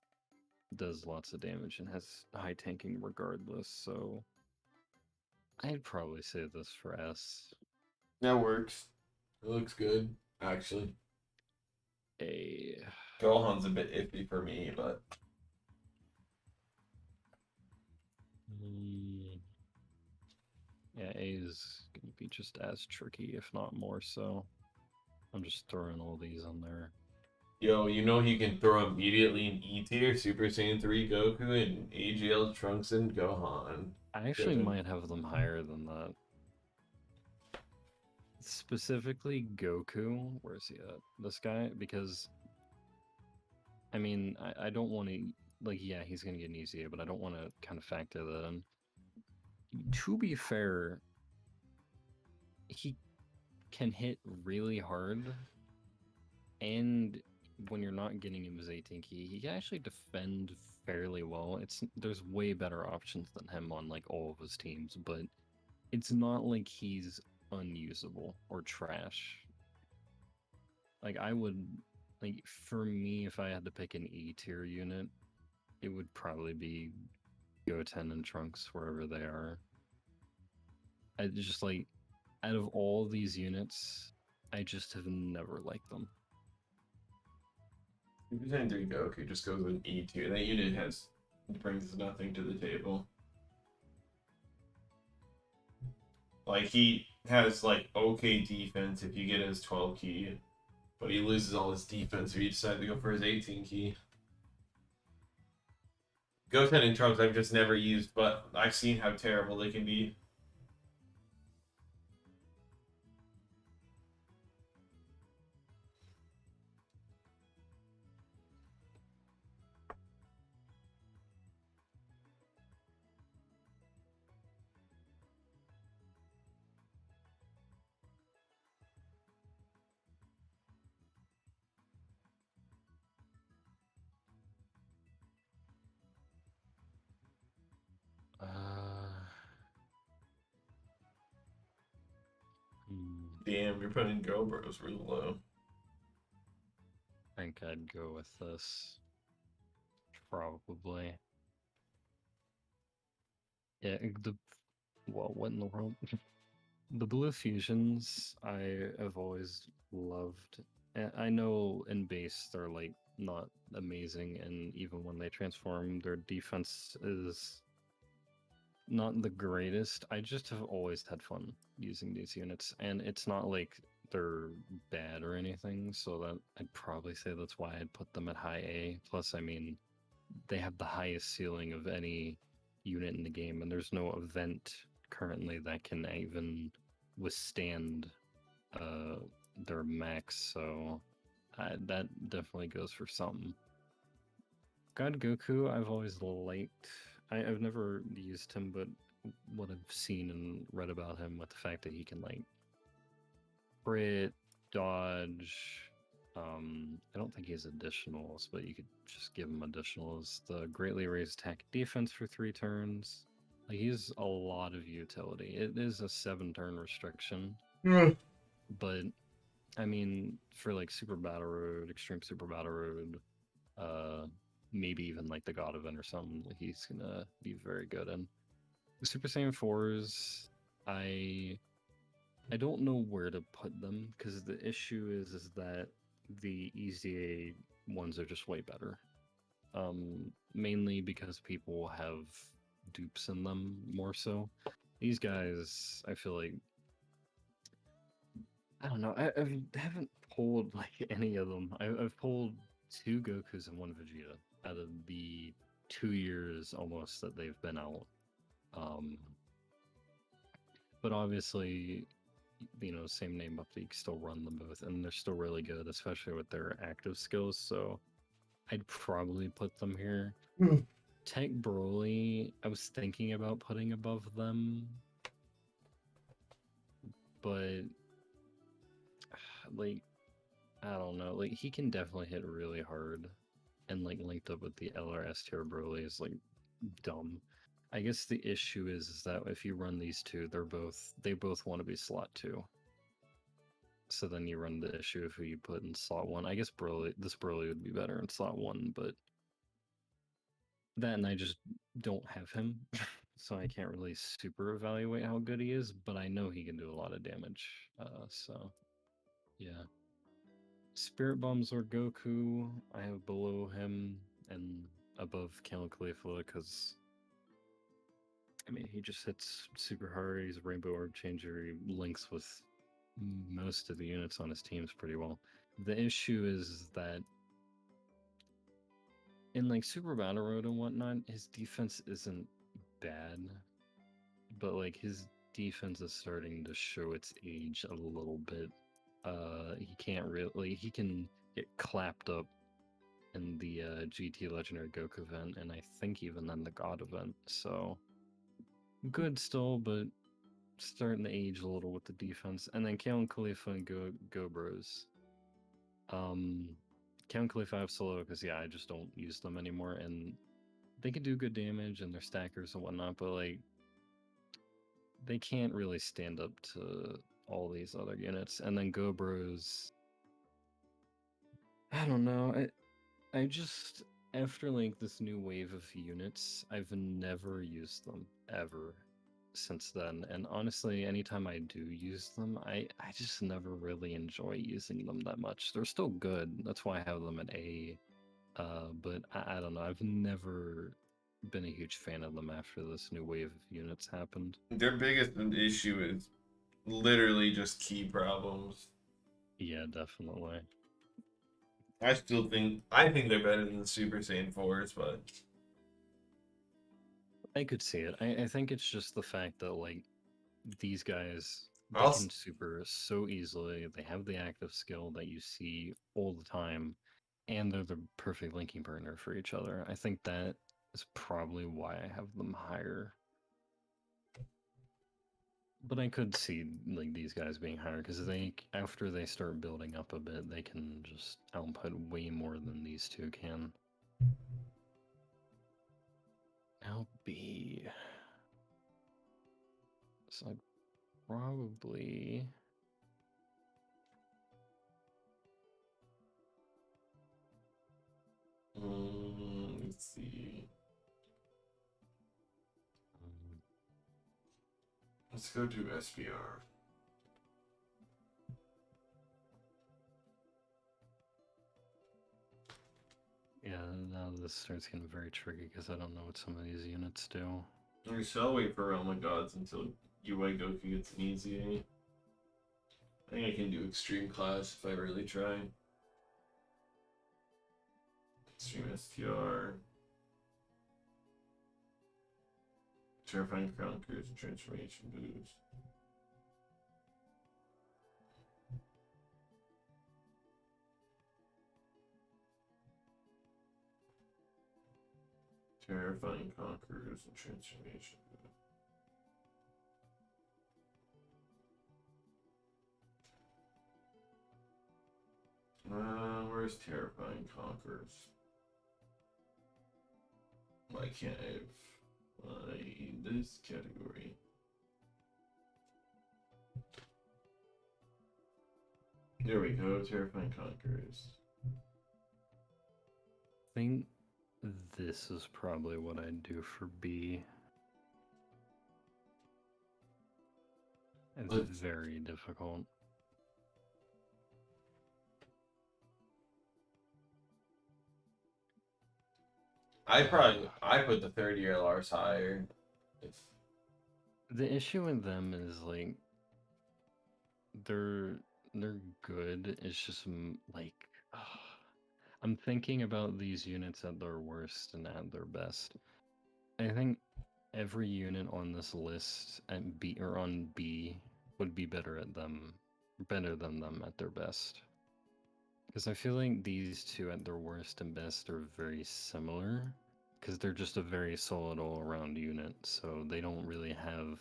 does lots of damage and has high tanking regardless. So I'd probably say this for S. That works. It looks good, actually. A Gohan's a bit iffy for me, but yeah, A is gonna be just as tricky, if not more so. I'm just throwing all these on there. yo, you know he can throw immediately in E tier, Super Saiyan 3 Goku, and AGL Trunks and Gohan. I actually Good. might have them higher than that. Specifically Goku, where's he at? This guy, because I mean, I don't want to, like, yeah, he's gonna get an easy, but I don't want to kind of factor that in. To be fair, he can hit really hard, and when you're not getting him as 18 key, he can actually defend fairly well. There's way better options than him on like all of his teams, but it's not like he's unusable or trash. Like I would, like for me, if I had to pick an E tier unit, it would probably be Goten and Trunks wherever they are. I just like out of all these units, I just have never liked them. Super Saiyan 3 Goku just goes in E tier. That unit brings nothing to the table. Like he has like okay defense if you get his 12 key, but he loses all his defense if you decide to go for his 18 key. Goten and Trunks I've just never used, but I've seen how terrible they can be. Damn, you're putting Go Bros real low. I think I'd go with this. Probably. Yeah, what in the world? The blue fusions I have always loved. I know in base they're like not amazing, and even when they transform, their defense is not the greatest. I just have always had fun using these units, and it's not like they're bad or anything, so that I'd probably say that's why I'd put them at high A. Plus, I mean, they have the highest ceiling of any unit in the game, and there's no event currently that can even withstand their max, so that definitely goes for something. God Goku, I've always liked. I've never used him, but what I've seen and read about him, with the fact that he can like crit, dodge. I don't think he has additionals, but you could just give him additionals. The greatly raised attack defense for 3 turns. Like he's a lot of utility. It is a 7-turn restriction, but I mean, for like Super Battle Road, Extreme Super Battle Road, maybe even like the God Event or something, he's gonna be very good. And the Super Saiyan 4s, I don't know where to put them, because the issue is that the EZA ones are just way better. Mainly because people have dupes in them more so. These guys, I feel like, I don't know. I haven't pulled like any of them. I've pulled 2 Gokus and 1 Vegeta out of the 2 years almost that they've been out. But obviously, you know, same name up, you can still run them both, and they're still really good, especially with their active skills. So I'd probably put them here. Tech Broly, I was thinking about putting above them, but like I don't know, like he can definitely hit really hard, and like linked up with the LRS tier Broly is like dumb. I guess the issue is that if you run these two, they both want to be slot 2. So then you run the issue of who you put in slot 1. I guess this Broly would be better in slot 1, but that and I just don't have him, so I can't really super evaluate how good he is, but I know he can do a lot of damage. So yeah. Spirit Bombs or Goku, I have below him and above Kale Caulifla because I mean he just hits super hard. He's a Rainbow Orb Changer. He links with most of the units on his teams pretty well. The issue is that in like Super Battle Road and whatnot, his defense isn't bad, but like his defense is starting to show its age a little bit. He can't really, he can get clapped up in the GT Legendary Goku event, and I think even then the God event. So good still, but starting to age a little with the defense. And then Kale and Khalifa and Go Bros. Kale and Khalifa I have solo because yeah, I just don't use them anymore, and they can do good damage and they're stackers and whatnot, but like they can't really stand up to all these other units. And then Go Bros, I don't know. I just after like this new wave of units, I've never used them ever since then. And honestly, anytime I do use them, I just never really enjoy using them that much. They're still good. That's why I have them at A. But I don't know. I've never been a huge fan of them after this new wave of units happened. Their biggest issue is literally just key problems. Yeah, definitely. I think they're better than the Super Saiyan 4s, but I could see it. I think it's just the fact that like these guys they I'll can super so easily. They have the active skill that you see all the time, and they're the perfect linking partner for each other. I think that is probably why I have them higher. But I could see like these guys being higher because they after they start building up a bit, they can just output way more than these two can. Now B. So I'd probably let's see. Let's go do SBR. yeah, now this starts getting very tricky because I don't know what some of these units do. So I'll wait for Realm of Gods until UA Goku gets an easy. I think I can do Extreme Class if I really try. Extreme STR. Terrifying Conquerors and Transformation Boost. Terrifying Conquerors and Transformation Boost. Where's Terrifying Conquerors? Why can't I find this category? There we go, Terrifying Conquerors. I think this is probably what I'd do for B. It's very difficult. I put the 30-year LRs higher. The issue with them is like they're good. It's just like I'm thinking about these units at their worst and at their best. I think every unit on this list at B or on B would be better than them at their best. Because I feel like these two at their worst and best are very similar. Because they're just a very solid all-around unit, so they don't really have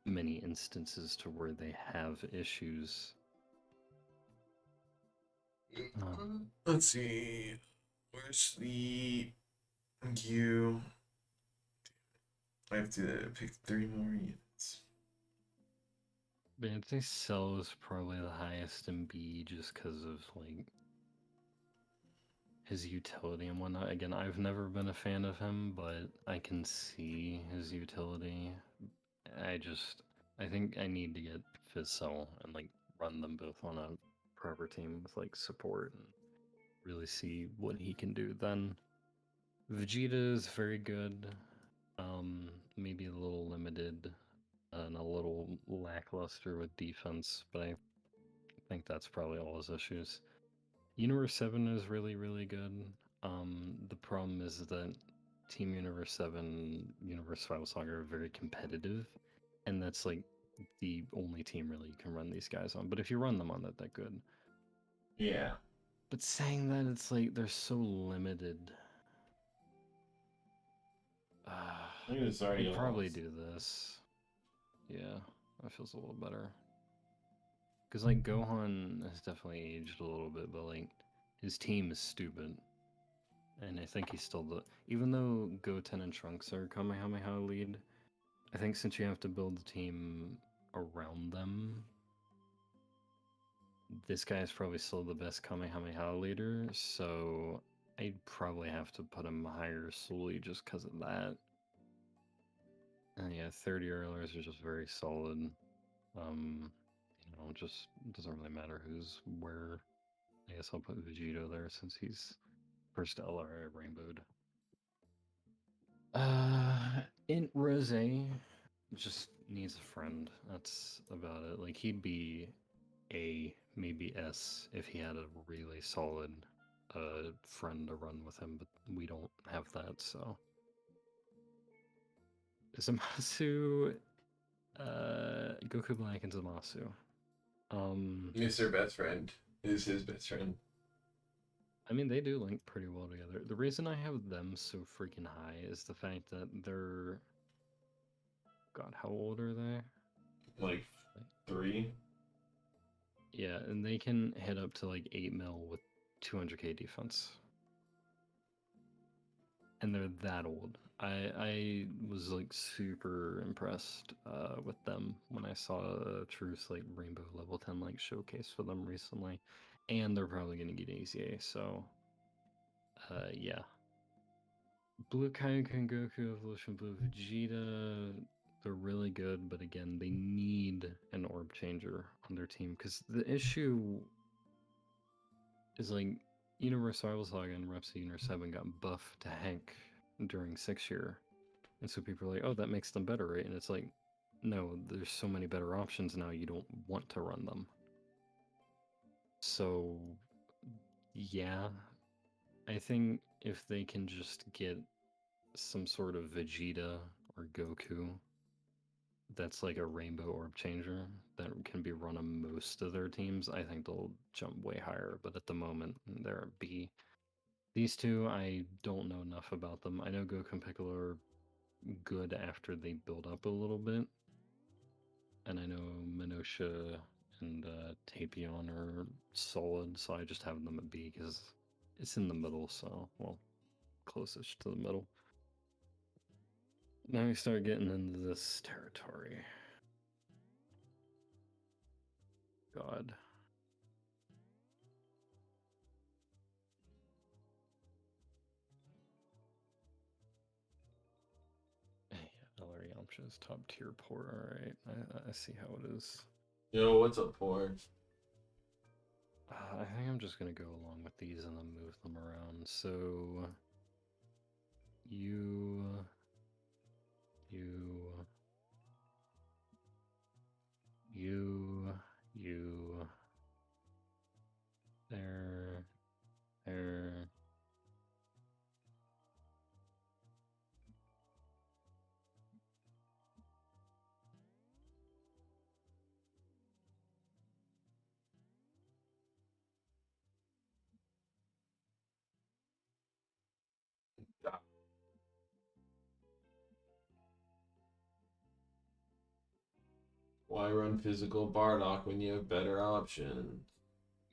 many instances to where they have issues. Let's see. Where's the U? I have to pick 3 more units. But I'd say Cell is probably the highest in B just because of like his utility and whatnot. Again, I've never been a fan of him, but I can see his utility. I think I need to get Fizzcell and like run them both on a proper team with like support and really see what he can do then. Vegeta is very good. Maybe a little limited and a little lackluster with defense, but I think that's probably all his issues. Universe 7 is really, really good. The problem is that Team Universe 7, Universe 5 Saga are very competitive, and that's like the only team really you can run these guys on. But if you run them on that, they're good. Yeah. But saying that, it's like they're so limited. I think it's already I'd probably lost. do this. Yeah, that feels a little better. Because, like, Gohan has definitely aged a little bit, but, like, his team is stupid. And I think he's still the. Even though Goten and Trunks are Kamehameha lead, I think since you have to build the team around them, this guy is probably still the best Kamehameha leader, so I'd probably have to put him higher solely just because of that. And yeah, 30 earlers are just very solid. Just doesn't really matter who's where. I guess I'll put Vegito there since he's first LRA rainbowed. Int Rose just needs a friend. That's about it. Like he'd be A, maybe S if he had a really solid friend to run with him, but we don't have that, so. Zamasu, Goku Black and Zamasu. Is their best friend. Is his best friend. I mean, they do link pretty well together. The reason I have them so freaking high is the fact that they're. God, how old are they? Like 3? Yeah, and they can hit up to like 8 mil with 200k defense. And they're that old. I was like super impressed with them when I saw Truth like Rainbow level 10 like showcase for them recently. And they're probably gonna get AZA, so yeah. Blue Kaioken Goku, Evolution Blue Vegeta, they're really good, but again, they need an orb changer on their team because the issue is like Universe Rival Saga and Rhapsody Universe 7 got buffed to heck during 6-year. And so people are like, oh, that makes them better, right? And it's like, no, there's so many better options now, you don't want to run them. So, yeah, I think if they can just get some sort of Vegeta or Goku that's like a rainbow orb changer that can be run on most of their teams, I think they'll jump way higher. But at the moment, they're at B. These two, I don't know enough about them. I know Goku and Piccolo are good after they build up a little bit. And I know Minosha and Tapion are solid, so I just have them at B because it's in the middle, so, well, closest to the middle. Now we start getting into this territory. God. LR Yamcha's top tier port. Alright, I see how it is. Yo, what's up, for? I think I'm just gonna go along with these and then move them around. So you there, there. Why run physical Bardock when you have better options?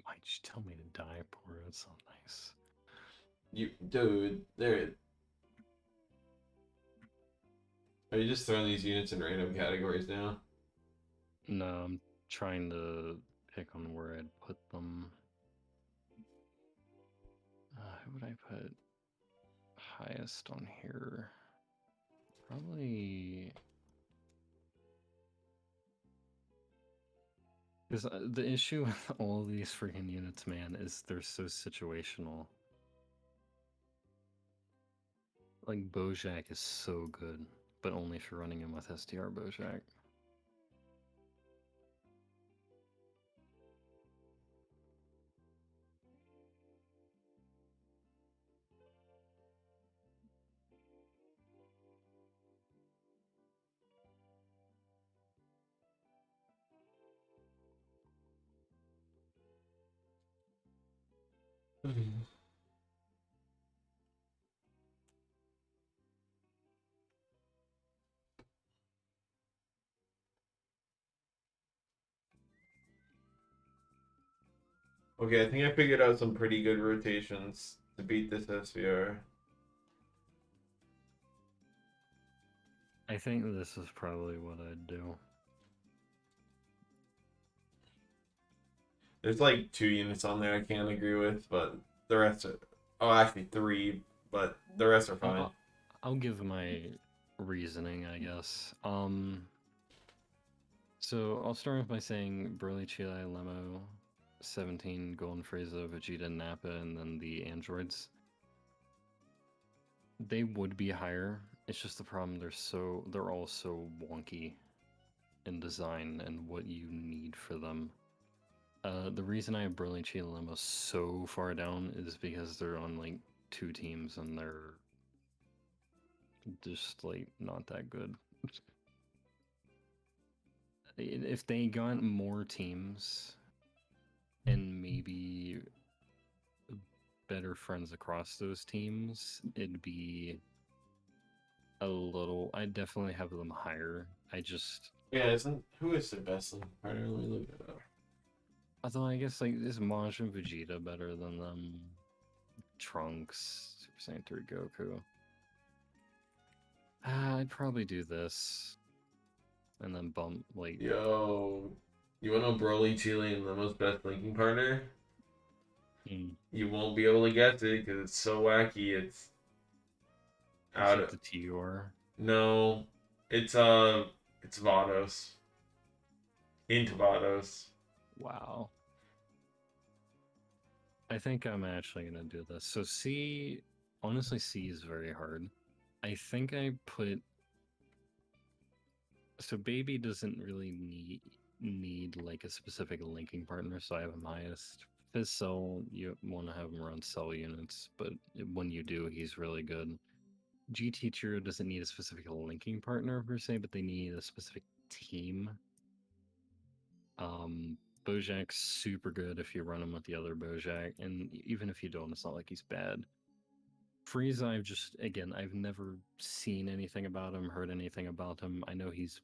Why'd you tell me to die, poor? It's so nice. You, dude, there. Are you just throwing these units in random categories now? No, I'm trying to pick on where I'd put them. Who would I put highest on here? Probably. Because the issue with all of these freaking units, man, is they're so situational. Like, Bojack is so good, but only if you're running him with STR Bojack. Okay, I think I figured out some pretty good rotations to beat this SVR. I think this is probably what I'd do. There's like 2 units on there I can't agree with, but the rest are. Oh, actually 3, but the rest are fine. I'll give my reasoning, I guess. So I'll start off by saying Burly, Chile, Lemo, 17, Golden Frieza, Vegeta, Nappa, and then the androids. They would be higher. It's just the problem they're all so wonky in design and what you need for them. The reason I have Burly, Chile, Lemo so far down is because they're on like 2 teams and they're just like not that good. If they got more teams and maybe better friends across those teams, it'd be a little. I definitely have them higher. I just. Yeah, who is their best link partner? Let me look it up. Although I guess like is Maj and Vegeta better than them? Trunks, Super Saiyan 3 Goku. I'd probably do this, and then bump like. Yo, you want to know Broly, Chile, and Lemo's best linking partner? You won't be able to guess it because it's so wacky. It's out of the Tior. No, it's Vados. Into Vados. Wow. I think I'm actually gonna do this. So C, honestly, C is very hard. I think I put. So Baby doesn't really need like a specific linking partner, so I have him highest. Fizz Cell, you want to have him run cell units, but when you do, he's really good. GT Chiro doesn't need a specific linking partner per se, but they need a specific team. Bojack's super good if you run him with the other Bojack, and even if you don't, it's not like he's bad. Frieza, I've never seen anything about him, heard anything about him. I know he's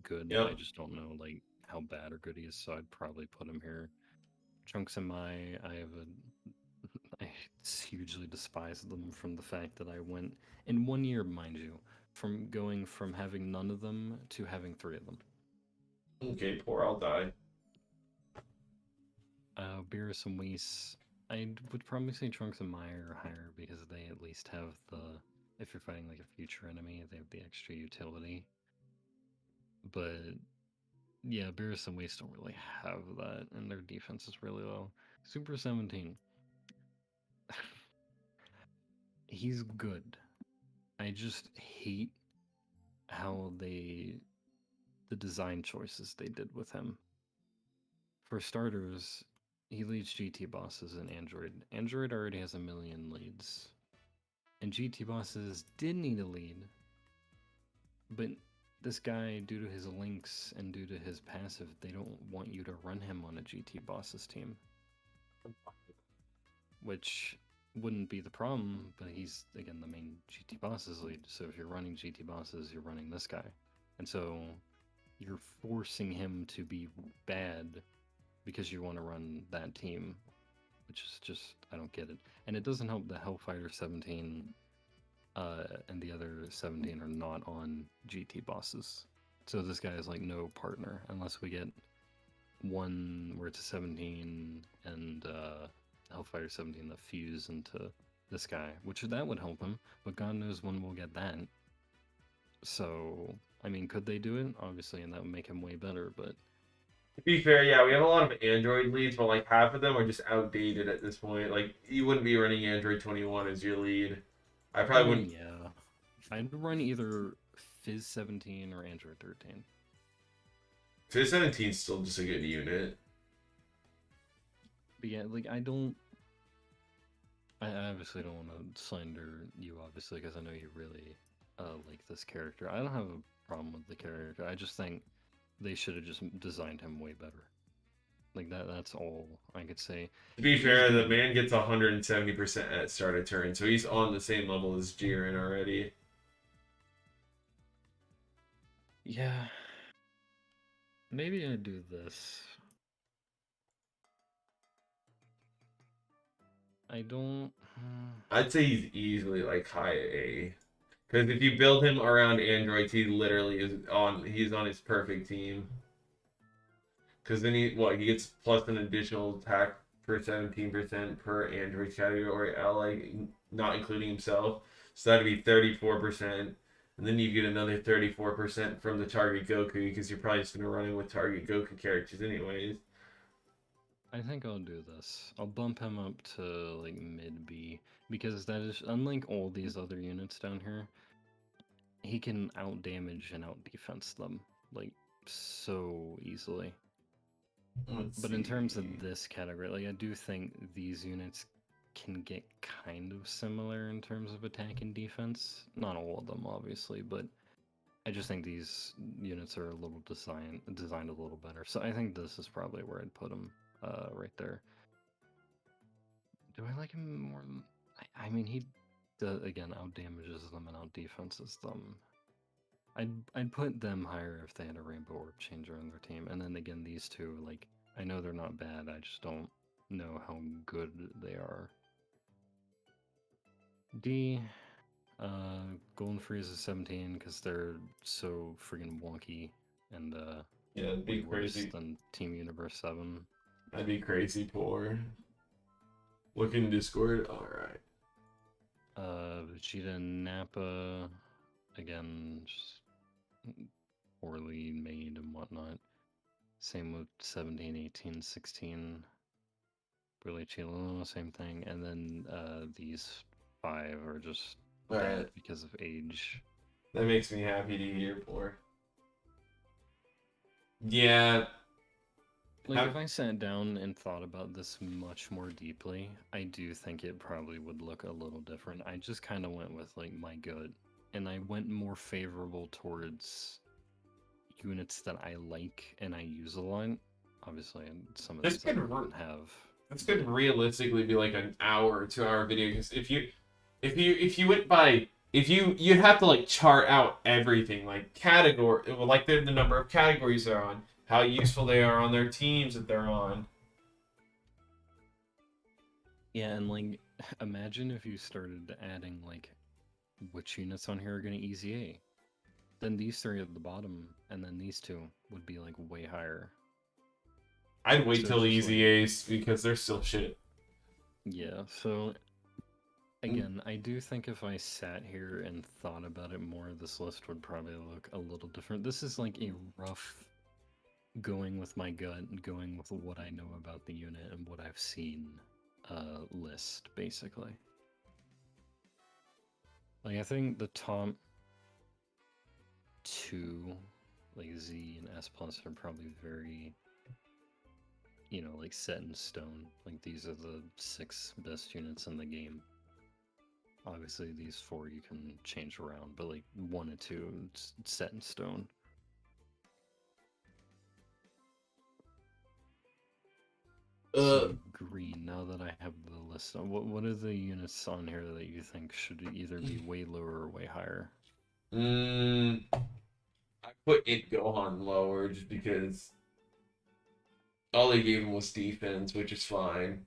good, but I just don't know like how bad or good he is, so I'd probably put him here. Trunks and I hugely despise them from the fact that I went in 1 year, mind you, from going from having none of them to having 3 of them. Okay, poor, I'll die. Beerus and Whis, I would probably say Trunks and Mai are higher because they at least have if you're fighting like a future enemy, they have the extra utility. But yeah, Beerus and Whis don't really have that, and their defense is really low. Super 17. He's good. I just hate how the design choices they did with him. For starters, he leads GT bosses in Android. Android already has 1 million leads. And GT bosses did need a lead. But this guy, due to his links and due to his passive, they don't want you to run him on a GT bosses team. Which wouldn't be the problem, but he's, again, the main GT bosses lead. So if you're running GT bosses, you're running this guy. And so you're forcing him to be bad because you want to run that team, which is just I don't get it. And it doesn't help that Hellfighter 17 and the other 17 are not on GT bosses. So this guy is like no partner unless we get one where it's a 17 and Hellfighter 17 that fuse into this guy, which that would help him, but God knows when we'll get that. So, I mean, could they do it? Obviously, and that would make him way better, but To be fair, yeah, we have a lot of Android leads, but like half of them are just outdated at this point. Like you wouldn't be running Android 21 as your lead. I probably wouldn't. Yeah. I'd run either Fizz 17 or Android 13. Fizz 17 is still just a good unit. But yeah, like, I obviously don't want to slander you, obviously, because I know you really like this character. I don't have a problem with the character. I just think they should have just designed him way better. Like, that's all I could say. To be fair, the man gets 170% at start of turn, so he's on the same level as Jiren already. Yeah. Maybe I do this. I don't... I'd say he's easily like high A. Because if you build him around androids, he literally he's on his perfect team. Because then he gets plus an additional attack for 17% per android category or ally, not including himself. So that'd be 34%. And then you get another 34% from the target Goku, because you're probably just going to run in with target Goku characters anyways. I think I'll do this. I'll bump him up to like mid B, because that is, unlike all these other units down here, he can out damage and out defense them like so easily. But in terms of this category, like I do think these units can get kind of similar in terms of attack and defense. Not all of them, obviously, but I just think these units are a little designed a little better. So I think this is probably where I'd put him, right there. Do I like him more? I mean, he does, again, out damages them and out defenses them. I'd put them higher if they had a Rainbow Orb Changer on their team. And then again, these two, like, I know they're not bad, I just don't know how good they are. D, Golden Freeze is 17 because they're so friggin' wonky and yeah, it'd be way worse crazy. than Team Universe 7. That'd be crazy poor. Look in Discord. Alright. Vegeta and Nappa, again, just poorly made and whatnot. Same with 17, 18, 16. Really Chilo, same thing. And then these 5 are just bad Alright. because of age. That makes me happy to hear, poor. Yeah. Like, if I sat down and thought about this much more deeply, I do think it probably would look a little different. I just kind of went with, like, my gut. And I went more favorable towards units that I like and I use a lot. Obviously, and some of This these I could don't have. This could realistically be like an hour or 2 hour video, because if you went by, you'd have to like chart out everything, like category, like the number of categories they're on, how useful they are on their teams that they're on. Yeah, and like, imagine if you started adding like which units on here are gonna easy A. Then these 3 at the bottom, and then these 2 would be like way higher. I'd wait So till it's just easy like- ace, because they're still shit. Yeah, so again, I do think if I sat here and thought about it more, this list would probably look a little different. This is like a rough going with my gut, going with what I know about the unit and what I've seen list, basically. Like, I think the top 2, like Z and S plus, are probably very, you know, like set in stone. Like, these are the 6 best units in the game. Obviously, these 4 you can change around, but like 1 and 2, it's set in stone. So green. Now that I have the list, what are the units on here that you think should either be way lower or way higher? I put It Gohan lower just because all they gave him was defense, which is fine.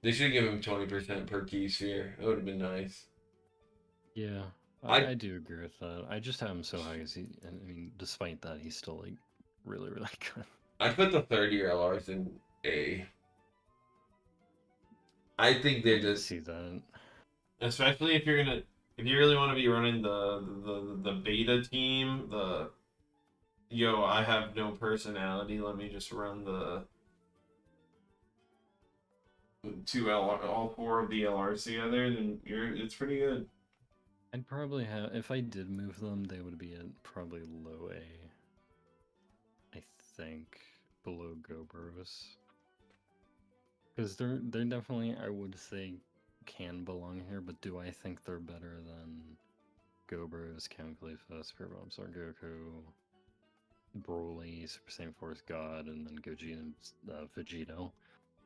They should give him 20% per key sphere. That would have been nice. Yeah, I I do agree with that. I just have him so high because I mean, despite that, he's still like really, really good. I'd put the third year LRs in A. I think they're I just, see that. Especially if you really want to be running the beta team, I have no personality. Let me just run the all four of the LRs together. Then it's pretty good. I'd probably have, if I did move them, they would be at probably low A. I think below Goburus. Because they're definitely, I would say, can belong here, but do I think they're better than Goburus, Count Khalifa, Spirit Bomb, Goku, Broly, Super Saiyan Force God, and then Gogeta and Vegito?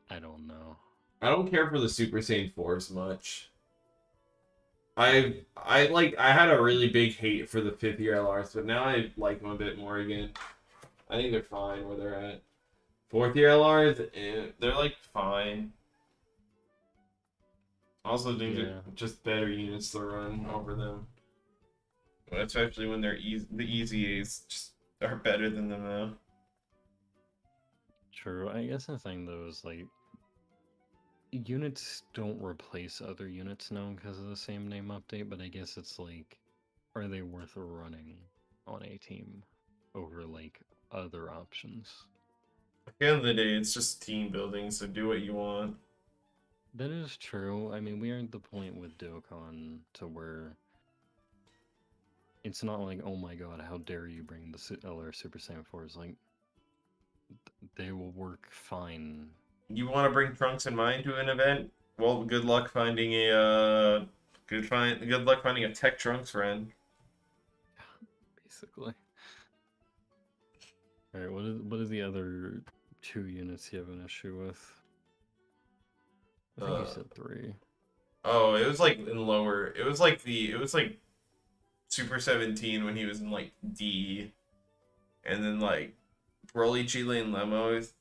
I don't know. I don't care for the Super Saiyan Force much. I had a really big hate for the 5th year LRs, but now I like them a bit more again. I think they're fine where they're at. 4th year LRs, They're like fine. Also, think Yeah. they're just better units to run over them. Especially when they're the easy A's just are better than them now. True. I guess the thing though is like units don't replace other units now because of the same name update, but I guess it's like, are they worth running on a team over like other options? At the end of the day, it's just team building, so do what you want. That is true. I mean, we are at the point with Dokkan to where it's not like, oh my god, how dare you bring the LR Super Saiyan 4s? Like, they will work fine. You want to bring Trunks and Mine to an event? Well, good luck finding good luck finding a Tech Trunks friend. Basically. Alright, what are the other 2 units you have an issue with? I think you said 3. Oh, it was like in lower. It was like Super 17 when he was in like D, and then like Broly, Chile, and Lemos.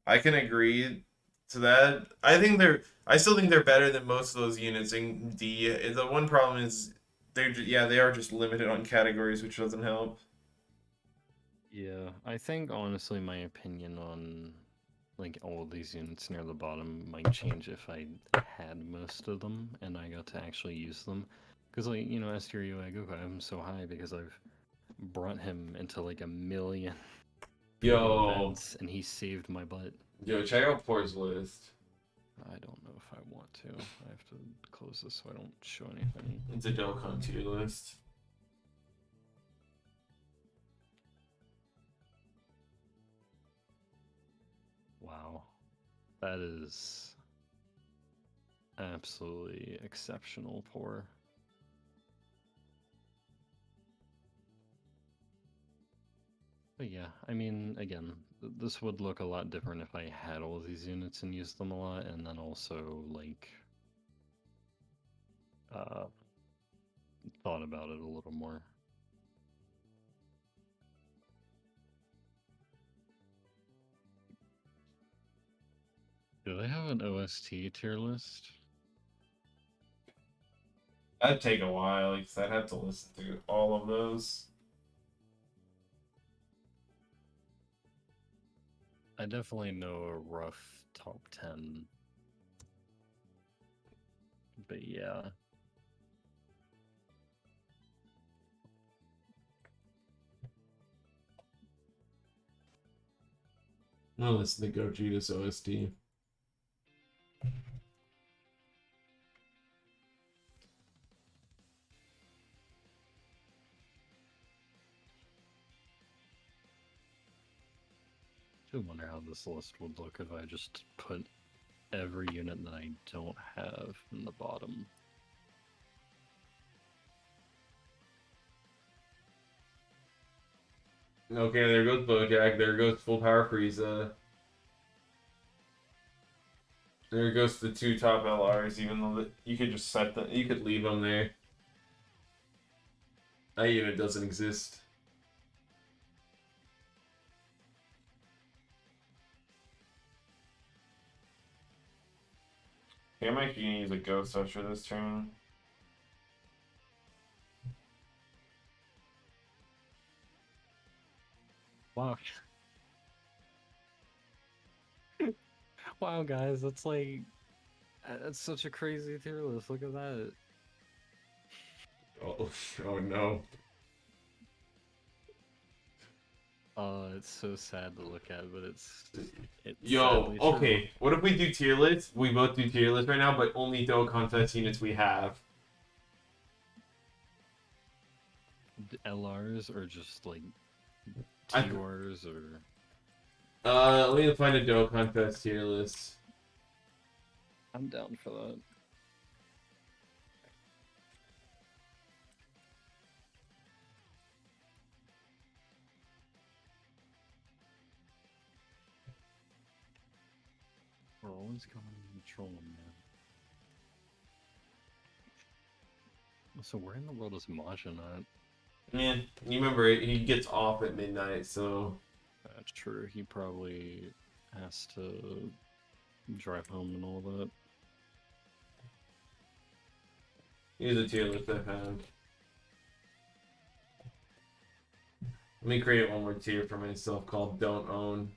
I can agree to that. I still think they're better than most of those units in D. The one problem is they are just limited on categories, which doesn't help. Yeah, I think honestly my opinion on like all of these units near the bottom might change if I had most of them and I got to actually use them. Because like, you know, Esther Goku, I'm so high because I've brought him into like a million events and he saved my butt. Yo, check out Poor's list. I don't know if I want to. I have to close this so I don't show anything. It's a Dokkan tier list. Wow. That is absolutely exceptional poor. But yeah, I mean, again, this would look a lot different if I had all of these units and used them a lot, and then also, like, thought about it a little more. Do they have an OST tier list? That'd take a while because I'd have to listen to all of those. I definitely know a rough top 10. But yeah. No, listen to Gogeta's OST. I do wonder how this list would look if I just put every unit that I don't have in the bottom. Okay, there goes Bojack. There goes Full Power Frieza. There goes the 2 top LRs, even though you could just you could leave them there. That unit doesn't exist. Okay, I might be gonna use a Ghost Usher this turn. Wow. Wow, guys, that's like that's such a crazy tier list. Look at that. Oh, oh no. It's so sad to look at, but it's Yo, sadly okay. What if we do tier lists? We both do tier lists right now, but only Duo Contest units we have. true. LRs or just like I- TRs or Let me find a Duo Contest tier list. I'm down for that. We're always going to control them, man. So where in the world is Majin at? Man, you remember he gets off at midnight, so That's true. He probably has to drive home and all that. here's a tier list I found. Let me create one more tier for myself called Don't Own.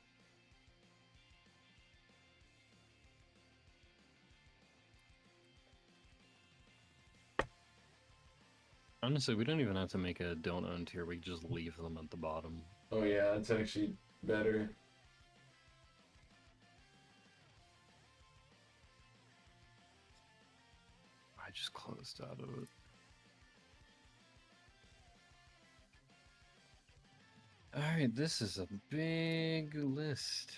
Honestly, we don't even have to make a don't own tier. We can just leave them at the bottom. Oh yeah, that's actually better. I just closed out of it. Alright, this is a big list.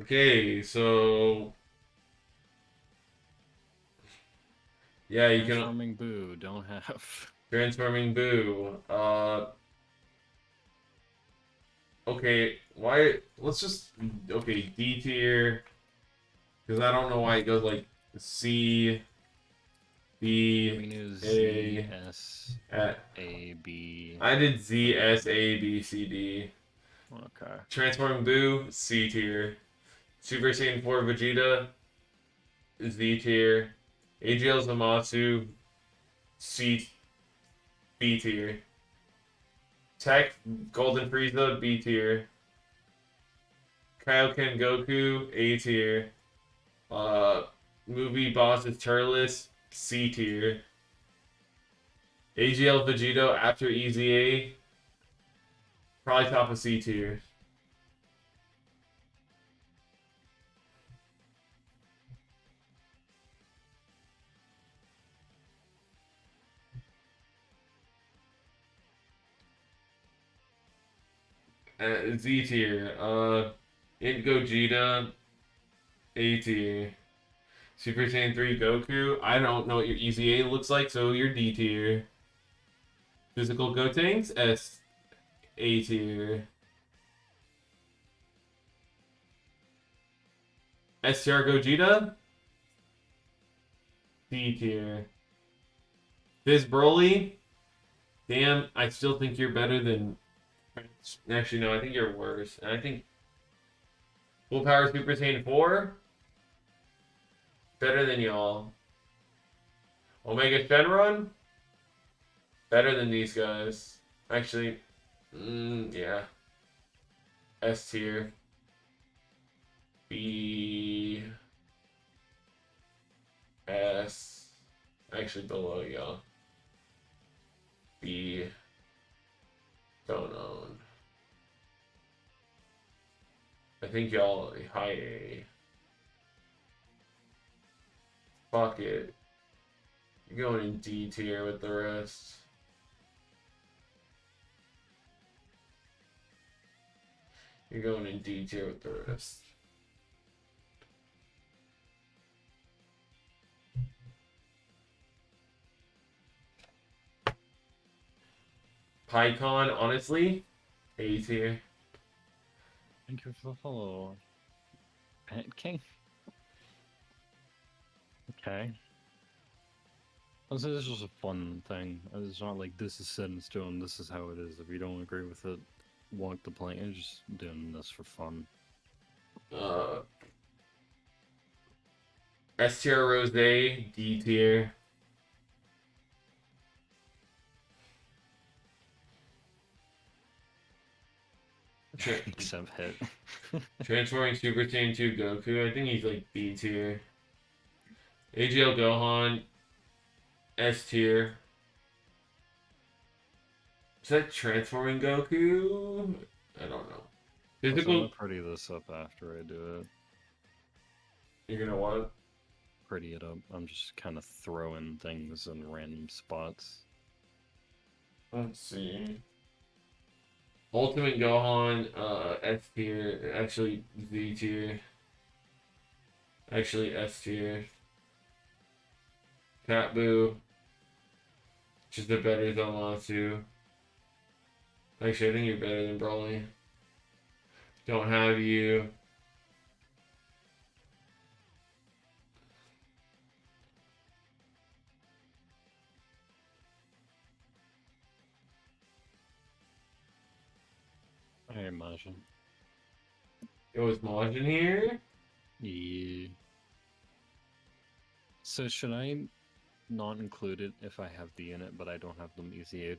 Okay, so yeah, you can Transforming Boo, don't have. transforming Boo. Okay, why? Let's just okay D tier because I don't know why it goes like C, I B, mean, it was A, Z, S, at. A, B. I did Z, S, A, B, C, D. Okay. Transforming Boo, C tier. Super Saiyan 4 Vegeta, Z tier. AGL Zamasu, C, B tier. Tech Golden Frieza, B tier. Kaioken Goku, A tier. Movie Bosses Turles, C tier. AGL Vegito after EZA, probably top of C tier. Z tier. Int Gogeta, A tier. Super Saiyan 3 Goku. I don't know what your EZA looks like, so you're D tier. Physical Gotenks, S, A tier. STR Gogeta, D tier. Fizz Broly, damn, I still think you're better than. Actually, no, I think you're worse. And I think Full Power Super Saiyan 4, better than y'all. Omega Shenron, better than these guys. Actually, yeah. S tier. B. S. Actually, below y'all. B. Don't own. I think y'all high A. Fuck it. You're going in D tier with the rest. You're going in D tier with the rest. PyCon, honestly, A tier. Thank you for the follow. Pet King. Okay. This is just a fun thing. It's not like this is set in stone, this is how it is. If you don't agree with it, walk the plank. I'm just doing this for fun. S tier Rose, D tier. Except hit. Transforming Super Saiyan 2 Goku. I think he's like B tier. AGL Gohan, S tier. Is that transforming Goku? I don't know. I'm Physical. gonna pretty this up after I do it. You're gonna what? Pretty it up. I'm just kind of throwing things in random spots. Let's see. Ultimate Gohan, S tier. Actually, Z tier. Actually, S tier. Cat Boo. Just the better Zamasu. Actually, I think you're better than Broly. Don't have you. I imagine. It was Majin here. Yeah. So should I not include it if I have the unit, but I don't have them easy?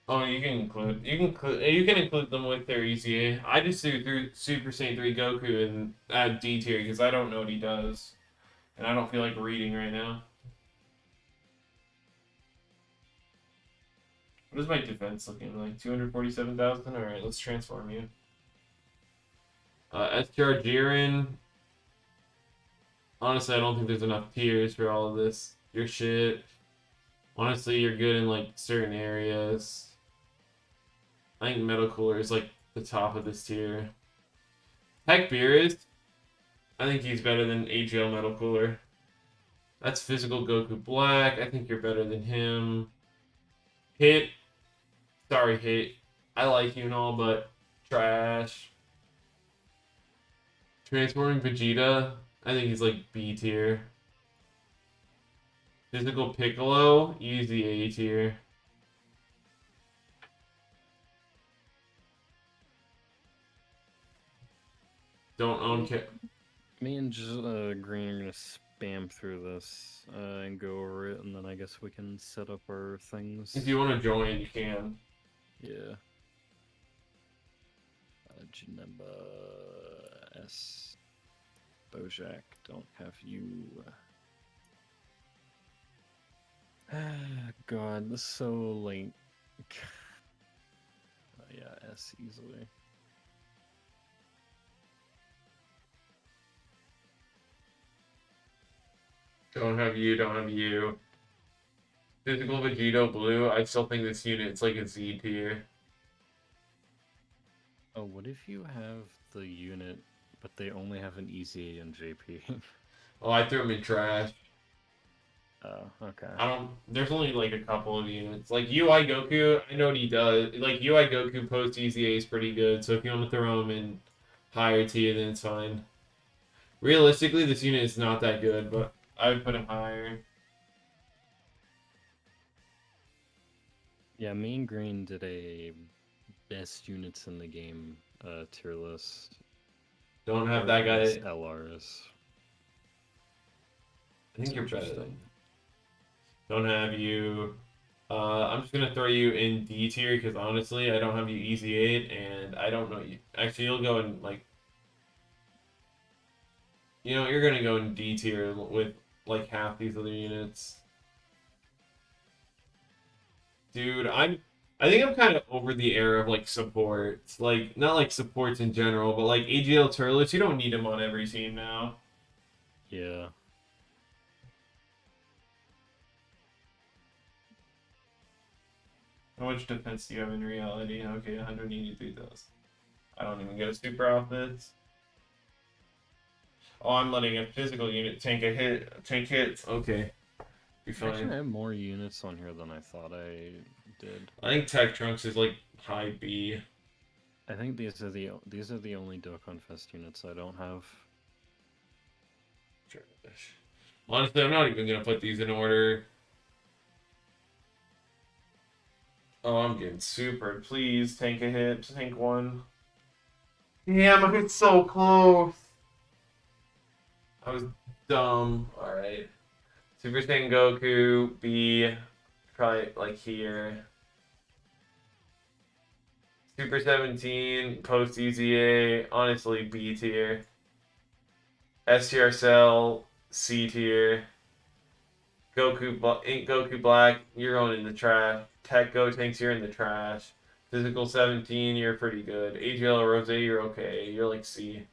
Oh, you can include them with their EZA. I just threw Super Saiyan 3 Goku and add D tier because I don't know what he does, and I don't feel like reading right now. What is my defense looking like? 247,000. All right, let's transform you. STR Jiren. Honestly, I don't think there's enough tiers for all of this. Your shit. Honestly, you're good in like certain areas. I think Metal Cooler is like the top of this tier. Heck Beerus. I think he's better than AGL Metal Cooler. That's Physical Goku Black. I think you're better than him. Hit. Sorry, Hit. I like you and all, but trash. Transforming Vegeta. I think he's like B tier. Physical Piccolo. Easy A tier. Don't own Me and Green are gonna spam through this and go over it, and then I guess we can set up our things. If you want to join, you can. Yeah. Janemba S. Bojack, don't have you. God, this is so late. Yeah, S easily. Don't have you, don't have you. Physical Vegito Blue, I still think this unit's like a Z tier. Oh, what if you have the unit, but they only have an EZA and JP? Oh, I threw him in trash. Oh, okay. There's only like a couple of units. Like UI Goku, I know what he does. Like UI Goku post EZA is pretty good, so if you want to throw him in higher tier, then it's fine. Realistically, this unit is not that good, but I would put him higher. Yeah, me and Green did a best units in the game tier list. Don't have that guy. LRs. I think you're better. Interesting. Don't have you. I'm just gonna throw you in D tier because honestly, I don't have you easy 8, and I don't know you. Actually, you'll go in like. You know, you're gonna go in D tier with like half these other units. Dude, I think I'm kind of over the era of like supports. Like not like supports in general, but like AGL Turles, you don't need him on every team now. Yeah. How much defense do you have in reality? Okay, 183,000. I don't even get a super off this. Oh, I'm letting a physical unit tank hits. Okay. Be fine. Actually, I have more units on here than I thought I did. I think Tech Trunks is like high B. I think these are the only Dokkan Fest units I don't have. Honestly, I'm not even gonna put these in order. Oh, I'm getting super. Please tank a hit. Tank one. Damn, I hit so close. I was dumb. Alright. Super Saiyan Goku, B, probably like here. Super 17, post EZA, honestly B tier. STR Cell, C tier. Ink Goku Black, you're going in the trash. Tech Gotenks, you're in the trash. Physical 17, you're pretty good. AGL Rose, you're okay. You're like C.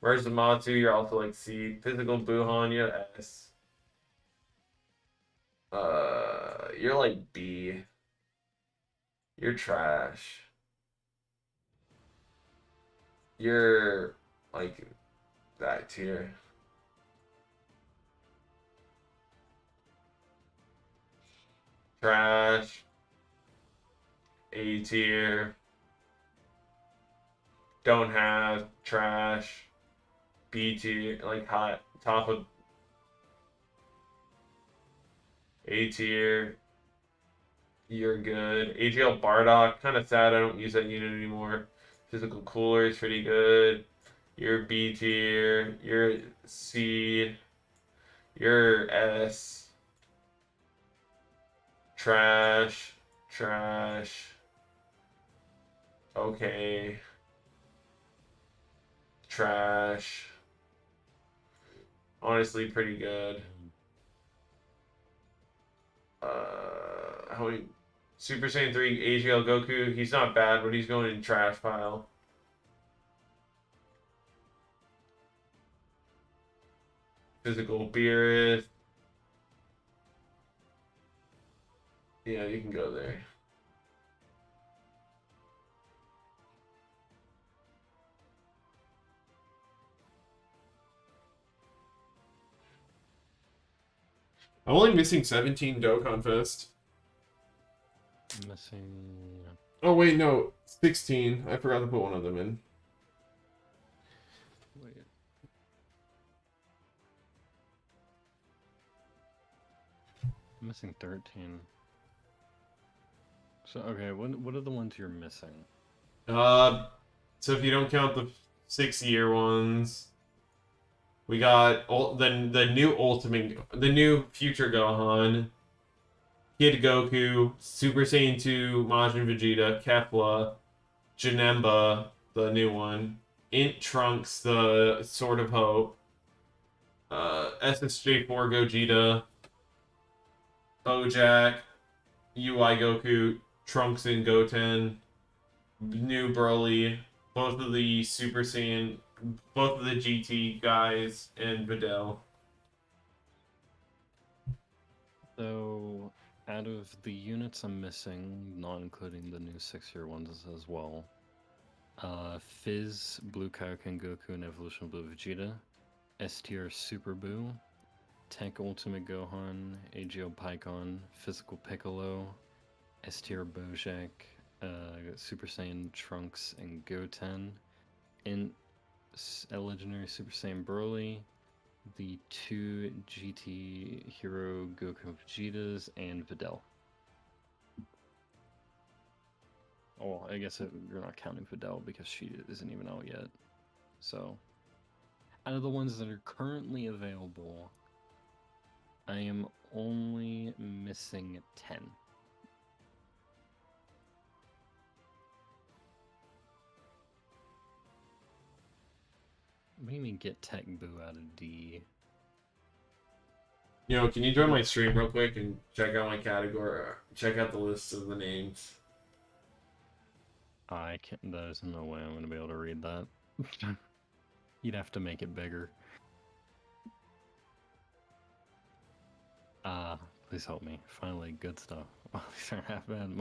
Merge the Matsu, you're also like C. Physical Buhan, you're S. You're like B. You're trash. You're like that tier. Trash. A tier. Don't have. Trash. B tier. Like hot. Top of A tier. You're good. AGL Bardock. Kind of sad I don't use that unit anymore. Physical Cooler is pretty good. You're B tier. You're C. You're S. Trash. Trash. Okay. Trash. Honestly, pretty good. How many? Super Saiyan 3 AGL Goku. He's not bad, but he's going in trash pile. Physical Beerus. Yeah, you can go there. I'm only missing 17 Dokkan Fest. Missing. Oh, wait, no. 16. I forgot to put one of them in. Wait. I'm missing 13. So okay, what are the ones you're missing? So if you don't count the 6-year ones, we got the new Ultimate, the new Future Gohan, Kid Goku, Super Saiyan 2, Majin Vegeta, Kefla, Janemba, the new one, Int Trunks, the Sword of Hope, SSJ4 Gogeta, Bojack, UI Goku, Trunks and Goten, new Broly, both of the Super Saiyan, both of the GT guys, and Videl. So, out of the units I'm missing, not including the new 6-year ones as well, Fizz, Blue Kaioken Goku, and Evolution Blue Vegeta, STR Super Buu, Tank Ultimate Gohan, AGL Pikkon, Physical Piccolo, STR Bojack, Super Saiyan Trunks and Goten, Int Legendary Super Saiyan Broly, the 2 GT Hero Goku Vegetas, and Videl. Oh, I guess you're not counting Videl because she isn't even out yet. So, out of the ones that are currently available, I am only missing 10. What do you mean get Tech Boo out of D? You know, can you join my stream real quick and check out my category? Check out the list of the names. I can't. There's no way I'm gonna be able to read that. You'd have to make it bigger. Please help me. Finally, good stuff. Oh, these aren't half bad.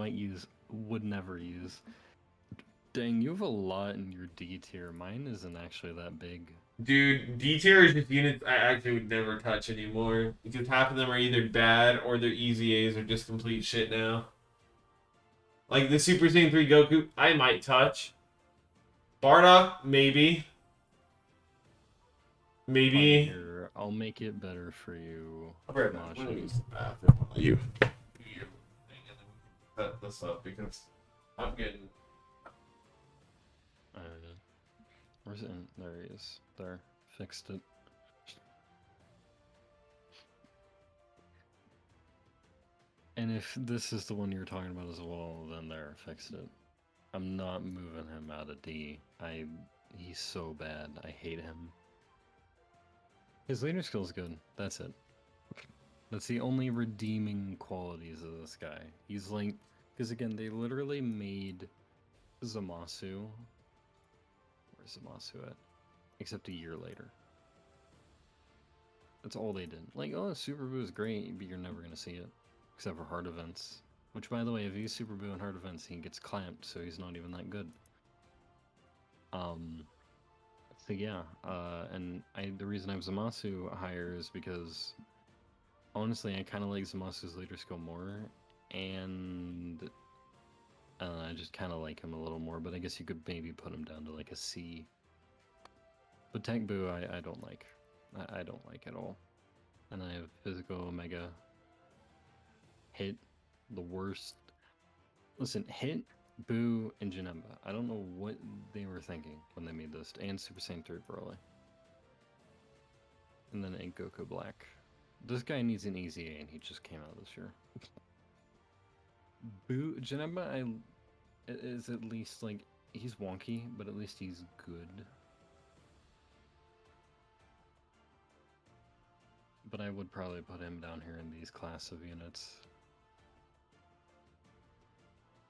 Would never use. Dang, you have a lot in your D tier. Mine isn't actually that big. Dude, D tier is just units I actually would never touch anymore. Because half of them are either bad or their EZAs are just complete shit now. Like the Super Saiyan 3 Goku, I might touch. Bardock, maybe. Maybe. Here, I'll make it better for you. I'll be right back. I'm Majin. gonna use the bathroom. You. set this up because I'm getting. Uh, where's it? There he is. There. Fixed it. And if this is the one you're talking about as well, then there, fixed it. I'm not moving him out of D. He's so bad. I hate him. His leader skill is good. That's it. That's the only redeeming qualities of this guy. He's like, because again, they literally made Zamasu. Where's Zamasu at? Except a year later. That's all they did. Like, oh, Super Boo is great, but you're never gonna see it, except for hard events. Which, by the way, if he's Super Boo in hard events, he gets clamped, so he's not even that good. So yeah, and the reason I have Zamasu higher is because honestly, I kind of like Zamasu's leader skill more, and I just kind of like him a little more. But I guess you could maybe put him down to like a C. But Tank Boo, I don't like. I don't like at all. And I have Physical Omega. Hit, the worst. Listen, Hit, Boo, and Janemba. I don't know what they were thinking when they made this. And Super Saiyan 3 Broly. And then Ink Goku Black. This guy needs an easy A, and he just came out this year. Boo, Janemba is at least, like, he's wonky, but at least he's good. But I would probably put him down here in these class of units.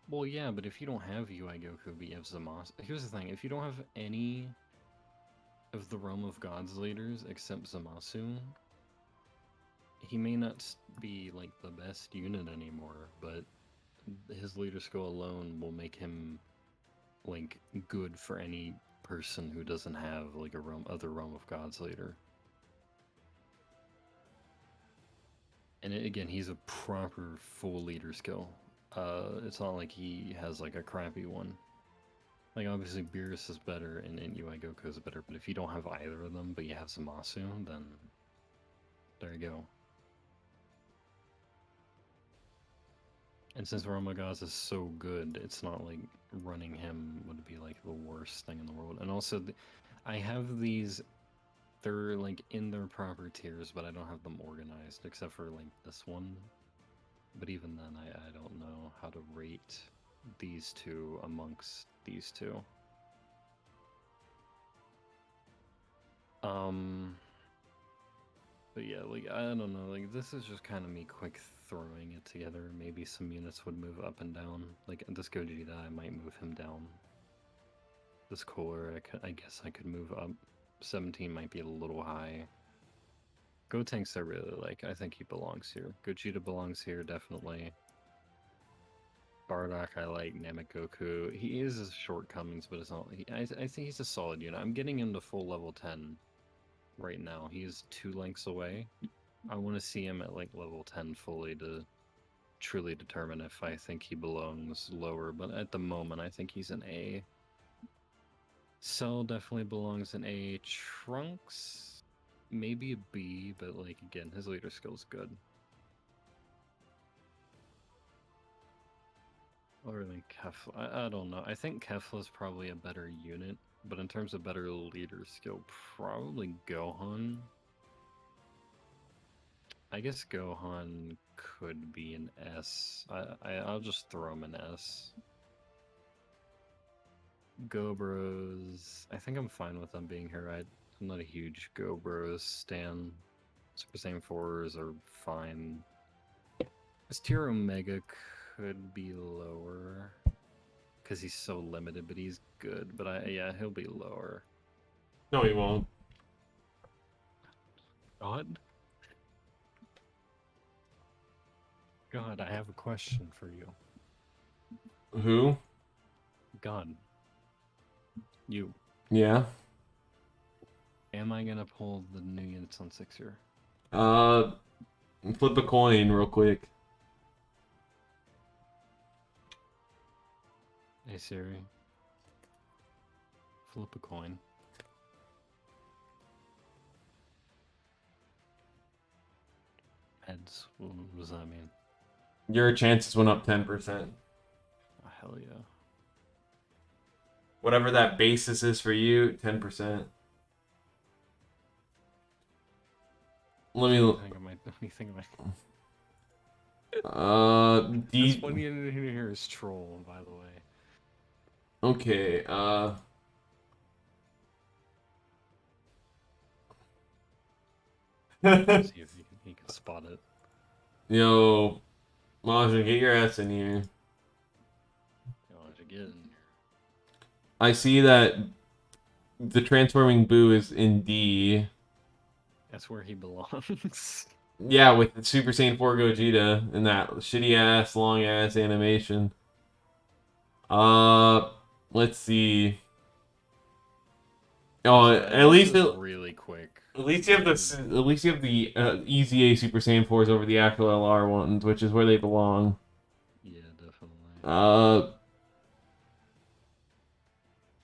Well, yeah, but if you don't have UI Goku, but you have Zamasu... Here's the thing, if you don't have any of the Realm of Gods leaders except Zamasu, he may not be, like, the best unit anymore, but his leader skill alone will make him, like, good for any person who doesn't have, like, other Realm of Gods leader. And again, he's a proper full leader skill. It's not like he has like a crappy one. Like obviously Beerus is better and UI Goku is better, but if you don't have either of them, but you have Zamasu, then there you go. And since Ramagaz is so good, it's not like running him would be like the worst thing in the world. And also, I have these, they're like in their proper tiers, but I don't have them organized except for like this one. But even then, I don't know how to rate these two amongst these two. But yeah, like, I don't know, like, this is just kind of me quick throwing it together. Maybe some units would move up and down. Like, this Gogeta, I might move him down. This Cooler, I guess I could move up. 17 might be a little high. Gotenks I really like. I think he belongs here. Gogeta belongs here, definitely. Bardock I like. Namek Goku. He is his shortcomings, but it's not... I think he's a solid unit. I'm getting him to full level 10 right now. He is 2 lengths away. I want to see him at like level 10 fully to truly determine if I think he belongs lower. But at the moment, I think he's an A. Cell definitely belongs in A. Trunks... maybe a B, but like again, his leader skill's good. Or than Kefla. I don't know. I think Kefla's probably a better unit, but in terms of better leader skill, probably Gohan. I guess Gohan could be an S. I'll just throw him an S. Gobros, I think I'm fine with them being here. I'm not a huge Gobros stan. Super Saiyan 4s are fine. This tier Omega could be lower because he's so limited, but he's good. But yeah, he'll be lower. No, he won't. God? God, I have a question for you. Who? God. You. Yeah. Am I gonna pull the new units on 6-year? Flip a coin real quick. Hey Siri. Flip a coin. Heads. What does that mean? Your chances went up 10%. Oh, hell yeah. Whatever that basis is for you, 10%. Let me. What do you think of my? That's D. funny in here is troll, by the way. Okay. See if he can spot it. Yo, Majin, get your ass in here. Oh, again. I see that the transforming Boo is in D. That's where he belongs. Yeah, with the Super Saiyan 4 Gogeta and that shitty ass, long ass animation. Uh, let's see. Oh, So, at least just really quick. at least you have the Easy A Super Saiyan 4s over the actual LR ones, which is where they belong. Yeah, definitely.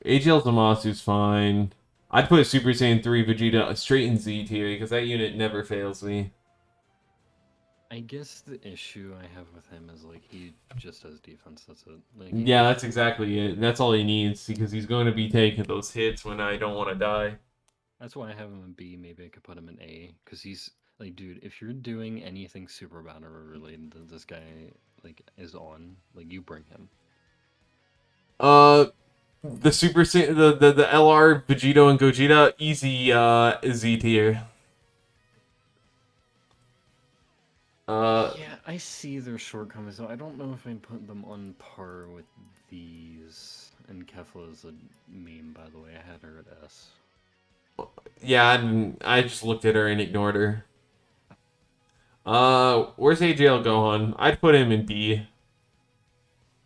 AGL Zamasu's fine. I'd put Super Saiyan 3 Vegeta straight in Z tier because that unit never fails me. I guess the issue I have with him is like he just has defense. That's it. Like, Yeah, that's exactly it. That's all he needs because he's going to be taking those hits when I don't want to die. that's why I have him in B. Maybe I could put him in A because he's like, dude, if you're doing anything super battle related that this guy like is on, like you bring him. The Super Saiyan, the LR Vegito and Gogeta, easy Z tier. Yeah, I see their shortcomings. So I don't know if I'd put them on par with these. And Kefla is a meme, by the way. I had her at S. Yeah, I just looked at her and ignored her. Where's AJL Gohan? I'd put him in D.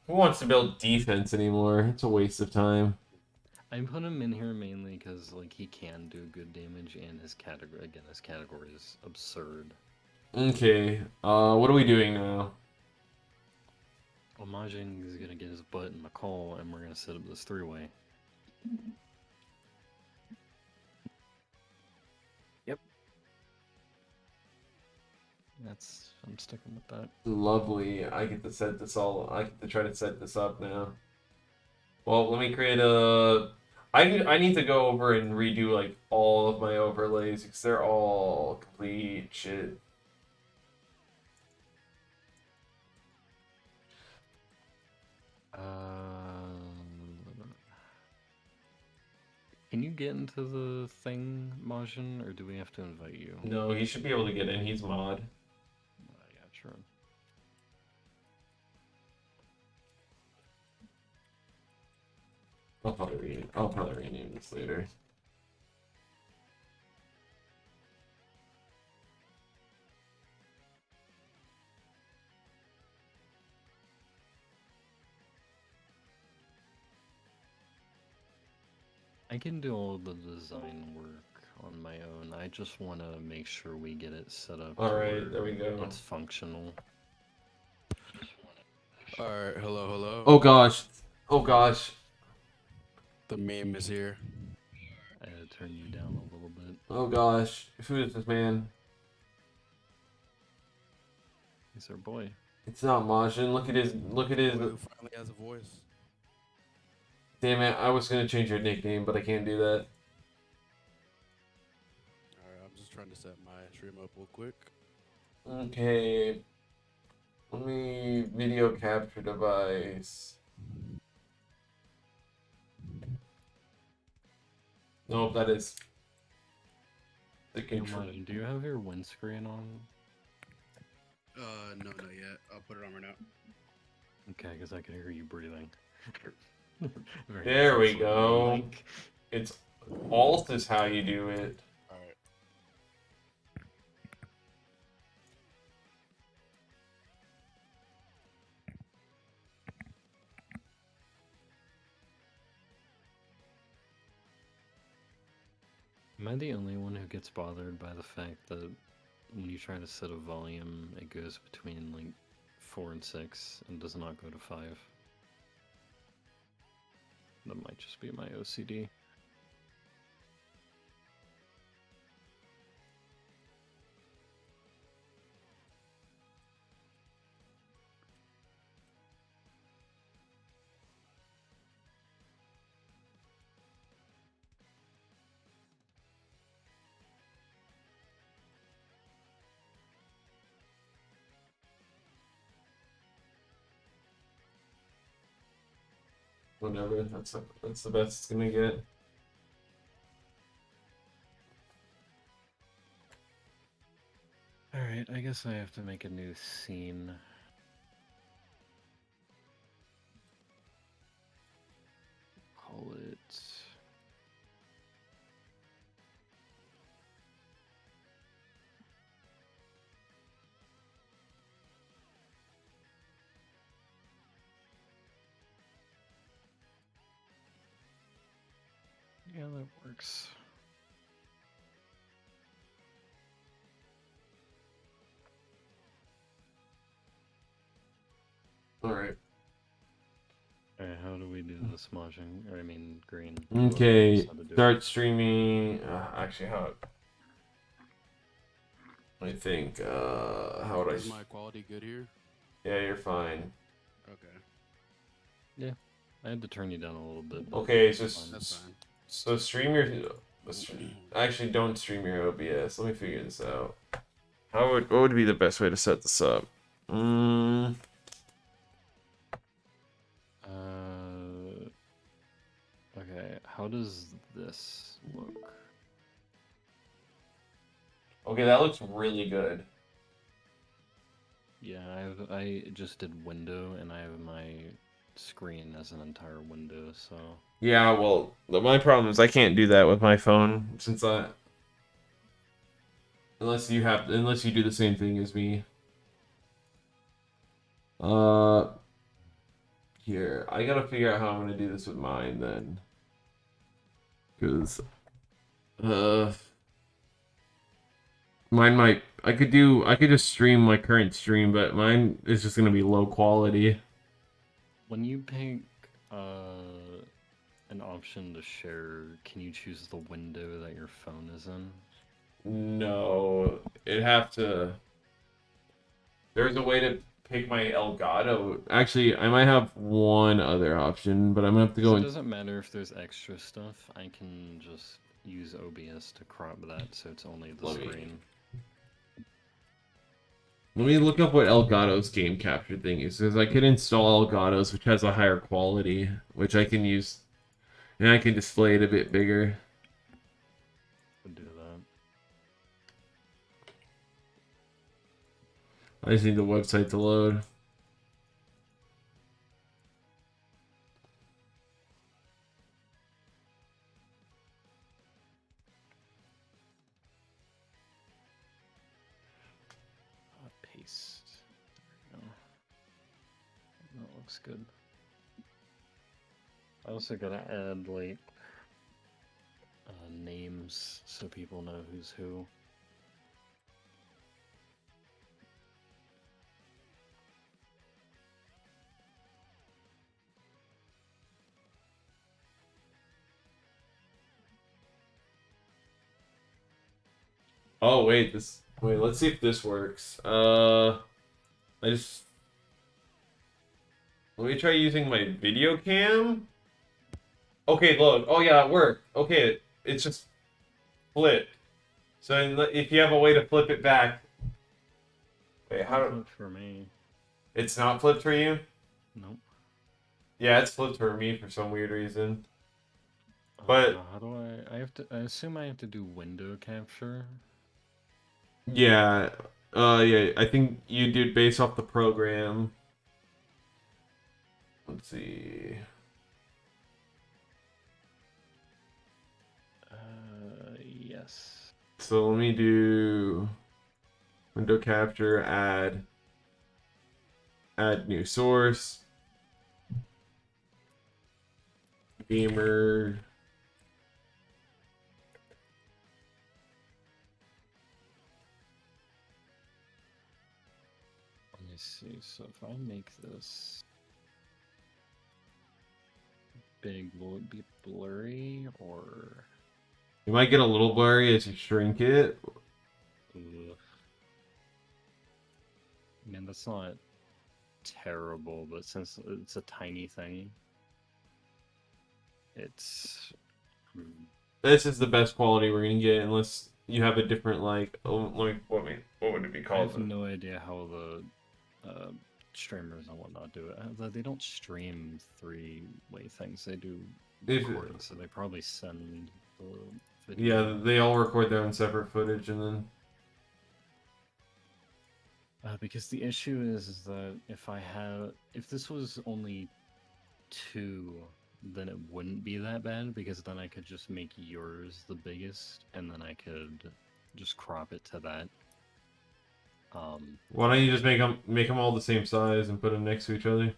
Who wants to build defense anymore? It's a waste of time. I put him in here mainly because like he can do good damage, and his category is absurd. Okay. What are we doing now? Well, Majin is gonna get his butt in McCall, and we're gonna set up this three-way. Yep. I'm sticking with that. Lovely. I get to set this all. I get to try to set this up now. Well, let me create a. I need to go over and redo like all of my overlays because they're all complete shit. Can you get into the thing, Majin, or do we have to invite you? No, he should be able to get in. He's mod. Yeah, true. I'll probably rename this later. I can do all the design work on my own. I just want to make sure we get it set up. All right, there we go. It's functional. Alright, hello. Oh gosh. Oh gosh. The meme is here. I had to turn you down a little bit. Oh gosh. Who is this man? He's our boy. It's not Majin. Look at his. Who finally has a voice? Damn it! I was gonna change your nickname, but I can't do that. Alright, I'm just trying to set my stream up real quick. Okay. Let me video capture device. Nope, that is the Yo, control. Majin, do you have your windscreen on? No, not yet. I'll put it on right now. Okay, because I can hear you breathing. Very There we nice. go. Like, It's alt is how you do it. Alright. am I the only one who gets bothered by the fact that when you try to set a volume, it goes between like 4 and 6 and does not go to 5? That might just be my OCD. whatever. That's the best it's gonna get. Alright, I guess I have to make a new scene. Call it. Yeah, that works. All right. Alright, how do we do the smudging? Or I mean, green. Okay. How to do it. Start streaming. Actually, how? I think. How would I? Is my quality good here? Yeah, you're fine. Okay. I had to turn you down a little bit. But Okay, so it's fine. That's fine. so stream your. Actually, don't stream your OBS. Let me figure this out. What would be the best way to set this up? Okay, how does this look? Okay, that looks really good. Yeah, I just did window and I have my screen as an entire window, so Yeah, well, my problem is I can't do that with my phone since unless you do the same thing as me. Here, I gotta figure out how I'm gonna do this with mine then, because I could just stream my current stream, but mine is just gonna be low quality. when you pick an option to share, can you choose the window that your phone is in? No, it'd have to. There's a way to pick my Elgato. Actually, I might have one other option, but I'm gonna have to So go it in. doesn't matter if there's extra stuff. I can just use OBS to crop that so it's only the Let me- screen. Let me look up what Elgato's game capture thing is, because I could install Elgato's, which has a higher quality, which I can use, and I can display it a bit bigger. Could do that. I just need the website to load. Paste. There we go. That looks good. I also gotta add like names so people know who's who. Oh wait, let's see if this works. Let me try using my video cam. Okay, load. Oh yeah, it worked. Okay, it's just flipped. So if you have a way to flip it back. Wait, how? Not for me? It's not flipped for you? Nope. Yeah, it's flipped for me for some weird reason. But- how do I have to? I assume I have to do window capture. Yeah. Yeah, I think you do it based off the program. Let's see. Yes. So let me do window capture, add new source, gamer. Let me see. So if I make this big, will it be blurry or? You might get a little blurry as you shrink it. Ugh. I mean, that's not terrible, but since it's a tiny thing, it's. This is the best quality we're gonna get unless you have a different what would it be I called? have no idea how the streamers and whatnot do it. They don't stream three-way things. They do If- recording, so they probably send the video. Yeah, they all record their own separate footage and then. Because the issue is that if this was only 2, then it wouldn't be that bad, because then I could just make yours the biggest, and then I could just crop it to that. Why don't you just make them all the same size and put them next to each other?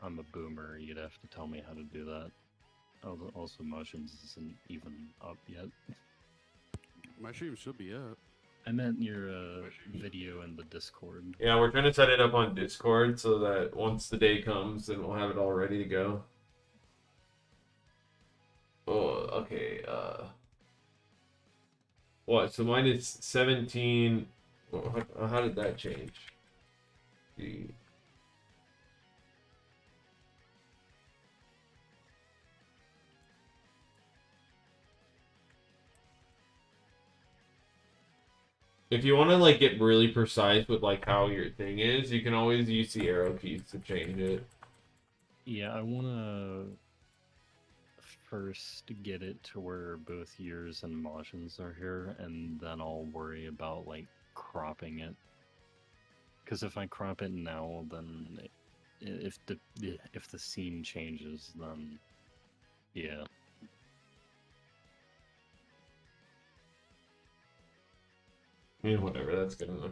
I'm a boomer. You'd have to tell me how to do that. Also, Motions isn't even up yet. My stream should be up. I meant your video in the Discord. Yeah, we're trying to set it up on Discord so that once the day comes, then we'll have it all ready to go. Oh, okay. What? So mine is 17. Well, how did that change? If you want to like get really precise with like how your thing is, you can always use the arrow keys to change it. Yeah, I want to first get it to where both yours and Majin's are here, and then I'll worry about like cropping it. Because if I crop it now, then if the scene changes, then yeah. Yeah, whatever. That's good enough.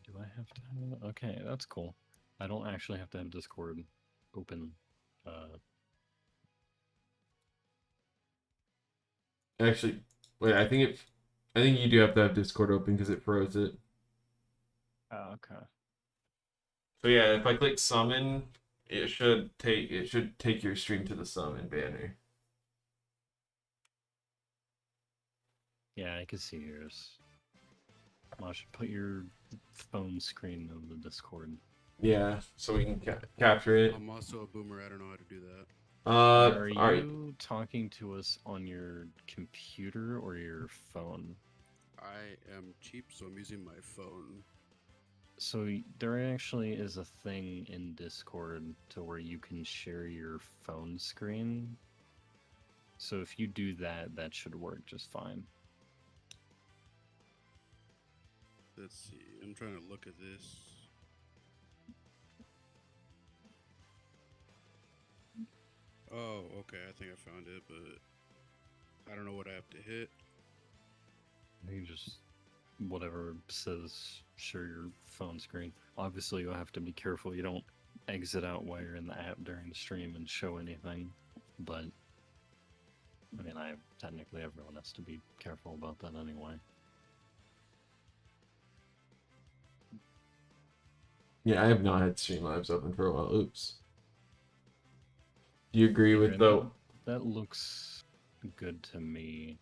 Do I have to? Okay, that's cool. I don't actually have to have Discord open. Actually, wait. I think you do have to have Discord open because it froze it. Oh, okay. So yeah, if I click summon, it should take your stream to the summon banner. Yeah, I can see yours. Mosh, put your phone screen on the Discord. Yeah, so we can capture it. I'm also a boomer. I don't know how to do that. Are you All right. talking to us on your computer or your phone? I am cheap, so I'm using my phone. So there actually is a thing in Discord to where you can share your phone screen. So if you do that, that should work just fine. Let's see. I'm trying to look at this. Oh, okay. I think I found it, but I don't know what I have to hit. You just whatever says share your phone screen. Obviously, you'll have to be careful you don't exit out while you're in the app during the stream and show anything. But I mean, technically everyone has to be careful about that anyway. Yeah, I have not had Streamlabs open for a while. Oops. Do you agree with Okay, the? That looks good to me,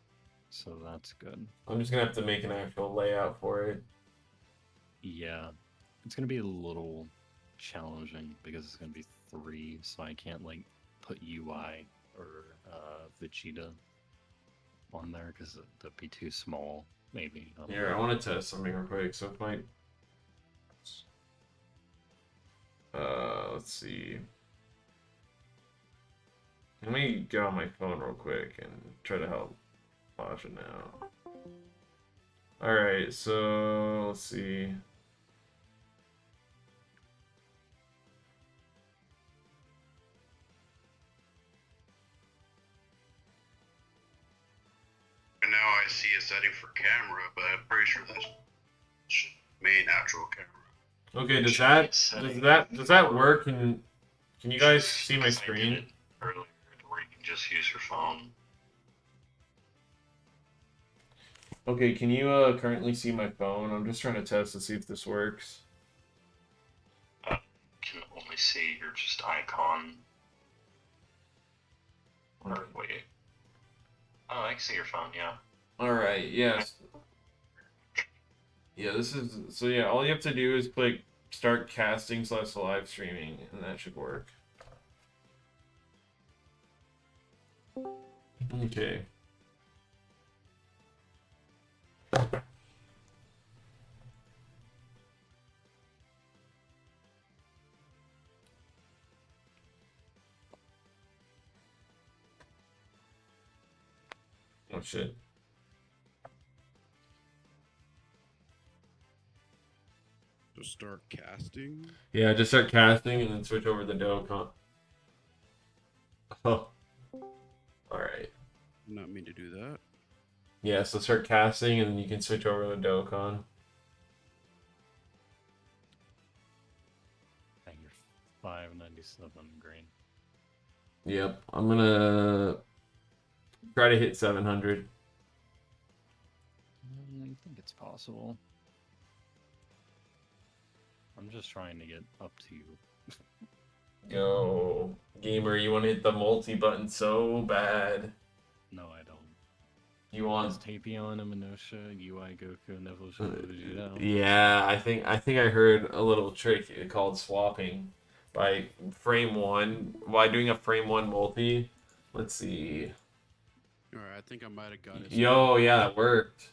so that's good. I'm just gonna have to make an actual layout for it. Yeah, it's gonna be a little challenging because it's gonna be 3, so I can't like put UI or Vegeta on there because that'd be too small. Maybe. I don't Here, know. I want to test something real quick. So if my let's see. Let me get on my phone real quick and try to help Masha now. Alright, so let's see. And now I see a setting for camera, but I'm pretty sure that's main actual camera. Okay, does that work? Can you guys see my screen? Earlier, where you can just use your phone. Okay, can you currently see my phone? I'm just trying to test to see if this works. Can only see your just icon. Or wait. Oh, I can see your phone. Yeah. Alright, yes. Yeah, this is so yeah, all you have to do is click start casting / live streaming and that should work. Okay. Oh shit. Just start casting. Yeah, just start casting and then switch over to Dokkan. Oh. Alright. Not mean to do that. Yeah, so start casting and then you can switch over to Dokkan. And you're 597 green. Yep, I'm gonna try to hit 700. I think it's possible. I'm just trying to get up to you. Yo, gamer, you want to hit the multi button so bad. No, I don't. You Is want? Tapion and Minosha, UI Goku, Neville Vegeta? Yeah, I think I heard a little trick called swapping by frame one. By doing a frame one multi. Let's see. Alright, I think I might have got it. Yo, yeah, that worked.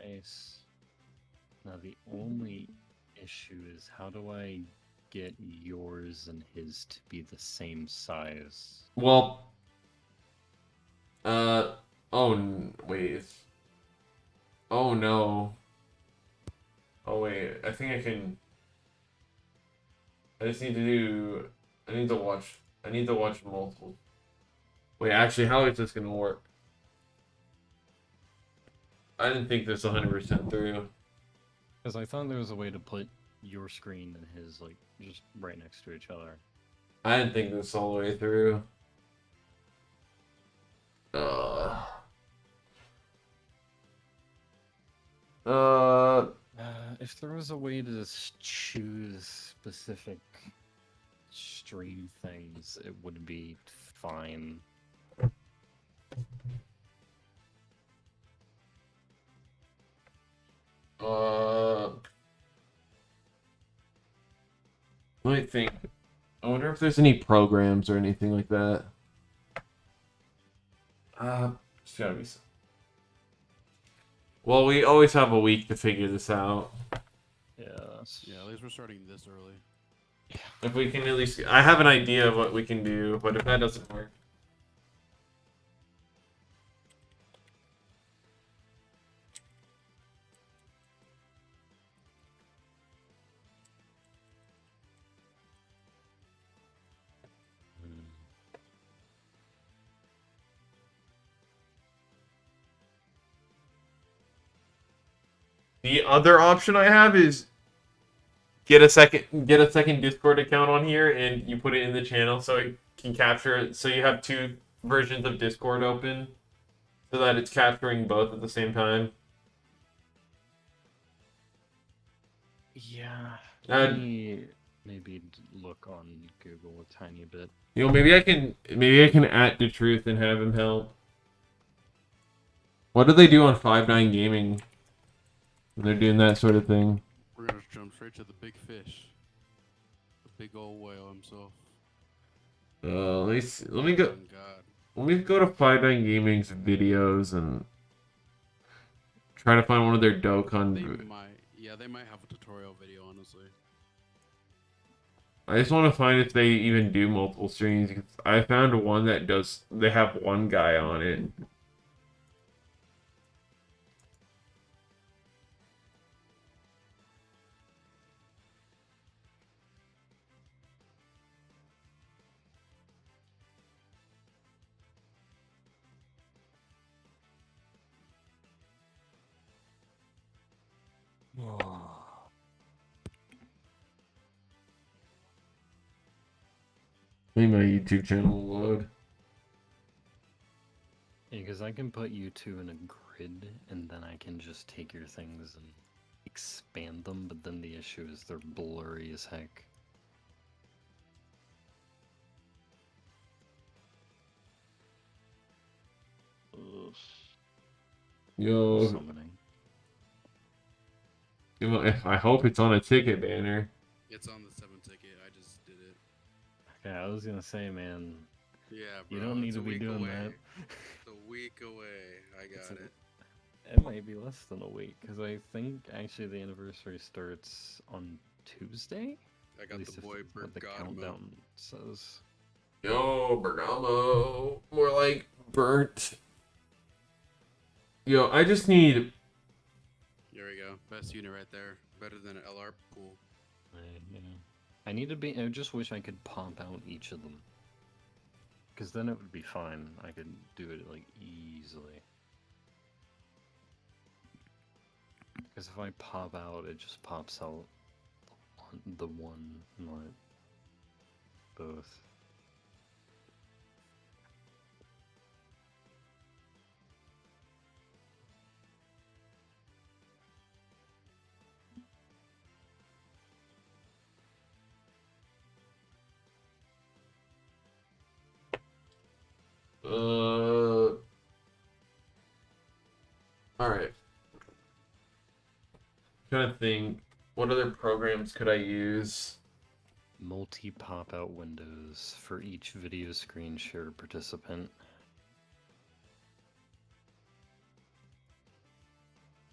Nice. Now the only issue is how do I get yours and his to be the same size? Well, wait. Oh no. Oh wait, I think I can. I just need to do. I need to watch multiple. Wait, actually, how is this gonna work? I didn't think this 100% through. Because I thought there was a way to put your screen and his like just right next to each other. I didn't think this all the way through. If there was a way to just choose specific stream things, it would be fine. Let me think. I wonder if there's any programs or anything like that. It's gotta be some. Well, we always have a week to figure this out. Yeah. Yeah, at least we're starting this early. If we can at least, I have an idea of what we can do, but if that doesn't work. The other option I have is get a second Discord account on here and you put it in the channel so it can capture it. So you have two versions of Discord open so that it's capturing both at the same time. Yeah. Uh, Maybe look on Google a tiny bit. You know, maybe I can at the truth and have him help. What do they do on 5-9 Gaming when they're doing that sort of thing? We're gonna jump straight to the big fish. The big old whale himself. Let me see. Let me go. Oh, God. Let me go to 5-9 Gaming's videos and try to find one of their Dokkan. They might have a tutorial video, honestly. I just want to find if they even do multiple streams. Because I found one that does. They have one guy on it. Maybe my YouTube channel will load. Yeah, because I can put you two in a grid, and then I can just take your things and expand them, but then the issue is they're blurry as heck. Ugh. Yo, Summoning. I hope it's on a ticket banner. It's on the 7 ticket. I just did it. Okay, I was gonna say, man, Yeah, bro. you don't need it's to a be week doing away. that. It's a week away. I got it. It might be less than a week, because I think actually the anniversary starts on Tuesday? I At got least the if boy what the Bergamo. countdown says. Yo, Bergamo. More like burnt. Yo, I just need. There we go. Best unit right there. Better than an LR pool. Yeah. I need to be. I just wish I could pop out each of them. Because then it would be fine. I could do it like easily. Because if I pop out, it just pops out the one, not both. All right. Trying to think, what other programs could I use? Multi pop out windows for each video screen share participant.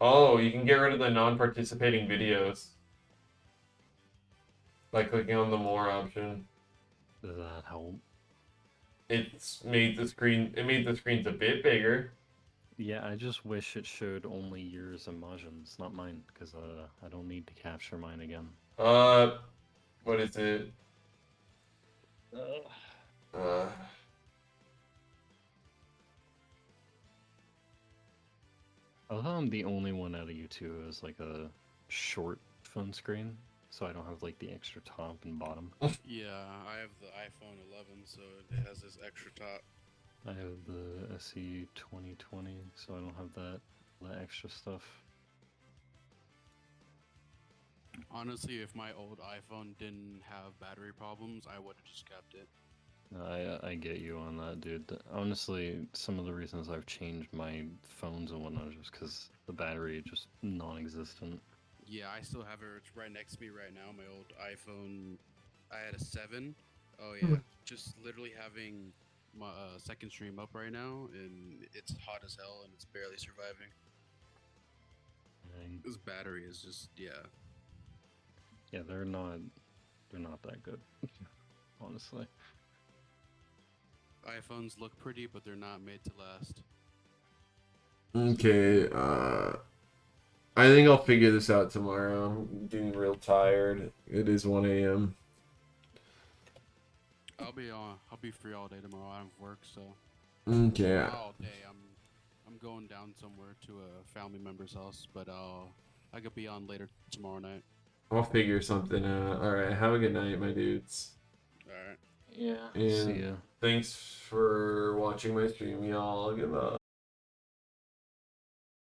Oh, you can get rid of the non-participating videos by clicking on the more option. Does that help? It's made the screen. It made the screens a bit bigger. Yeah, I just wish it showed only yours and Majin's, not mine, because I don't need to capture mine again. What is it? Uh, I love how I'm the only one out of you two who has like a short phone screen, so I don't have like the extra top and bottom. Yeah, I have the iPhone 11, so it has this extra top. I have the SE 2020, so I don't have that extra stuff. Honestly, if my old iPhone didn't have battery problems, I would have just kept it. I get you on that, dude. Honestly, some of the reasons I've changed my phones and whatnot is just because the battery just non-existent. Yeah, I still have it. It's right next to me right now. My old iPhone. I had a 7. Oh yeah, just literally having my second stream up right now, and it's hot as hell, and it's barely surviving. And This battery is just yeah, they're not that good, honestly. iPhones look pretty, but they're not made to last. okay. I think I'll figure this out tomorrow. I'm getting real tired. It is 1 a.m. I'll be free all day tomorrow. I have work, so Okay. not all day. I'm going down somewhere to a family member's house, but I could be on later tomorrow night. I'll figure something out. All right. Have a good night, my dudes. All right. Yeah. And See ya. thanks for watching my stream, y'all. Goodbye.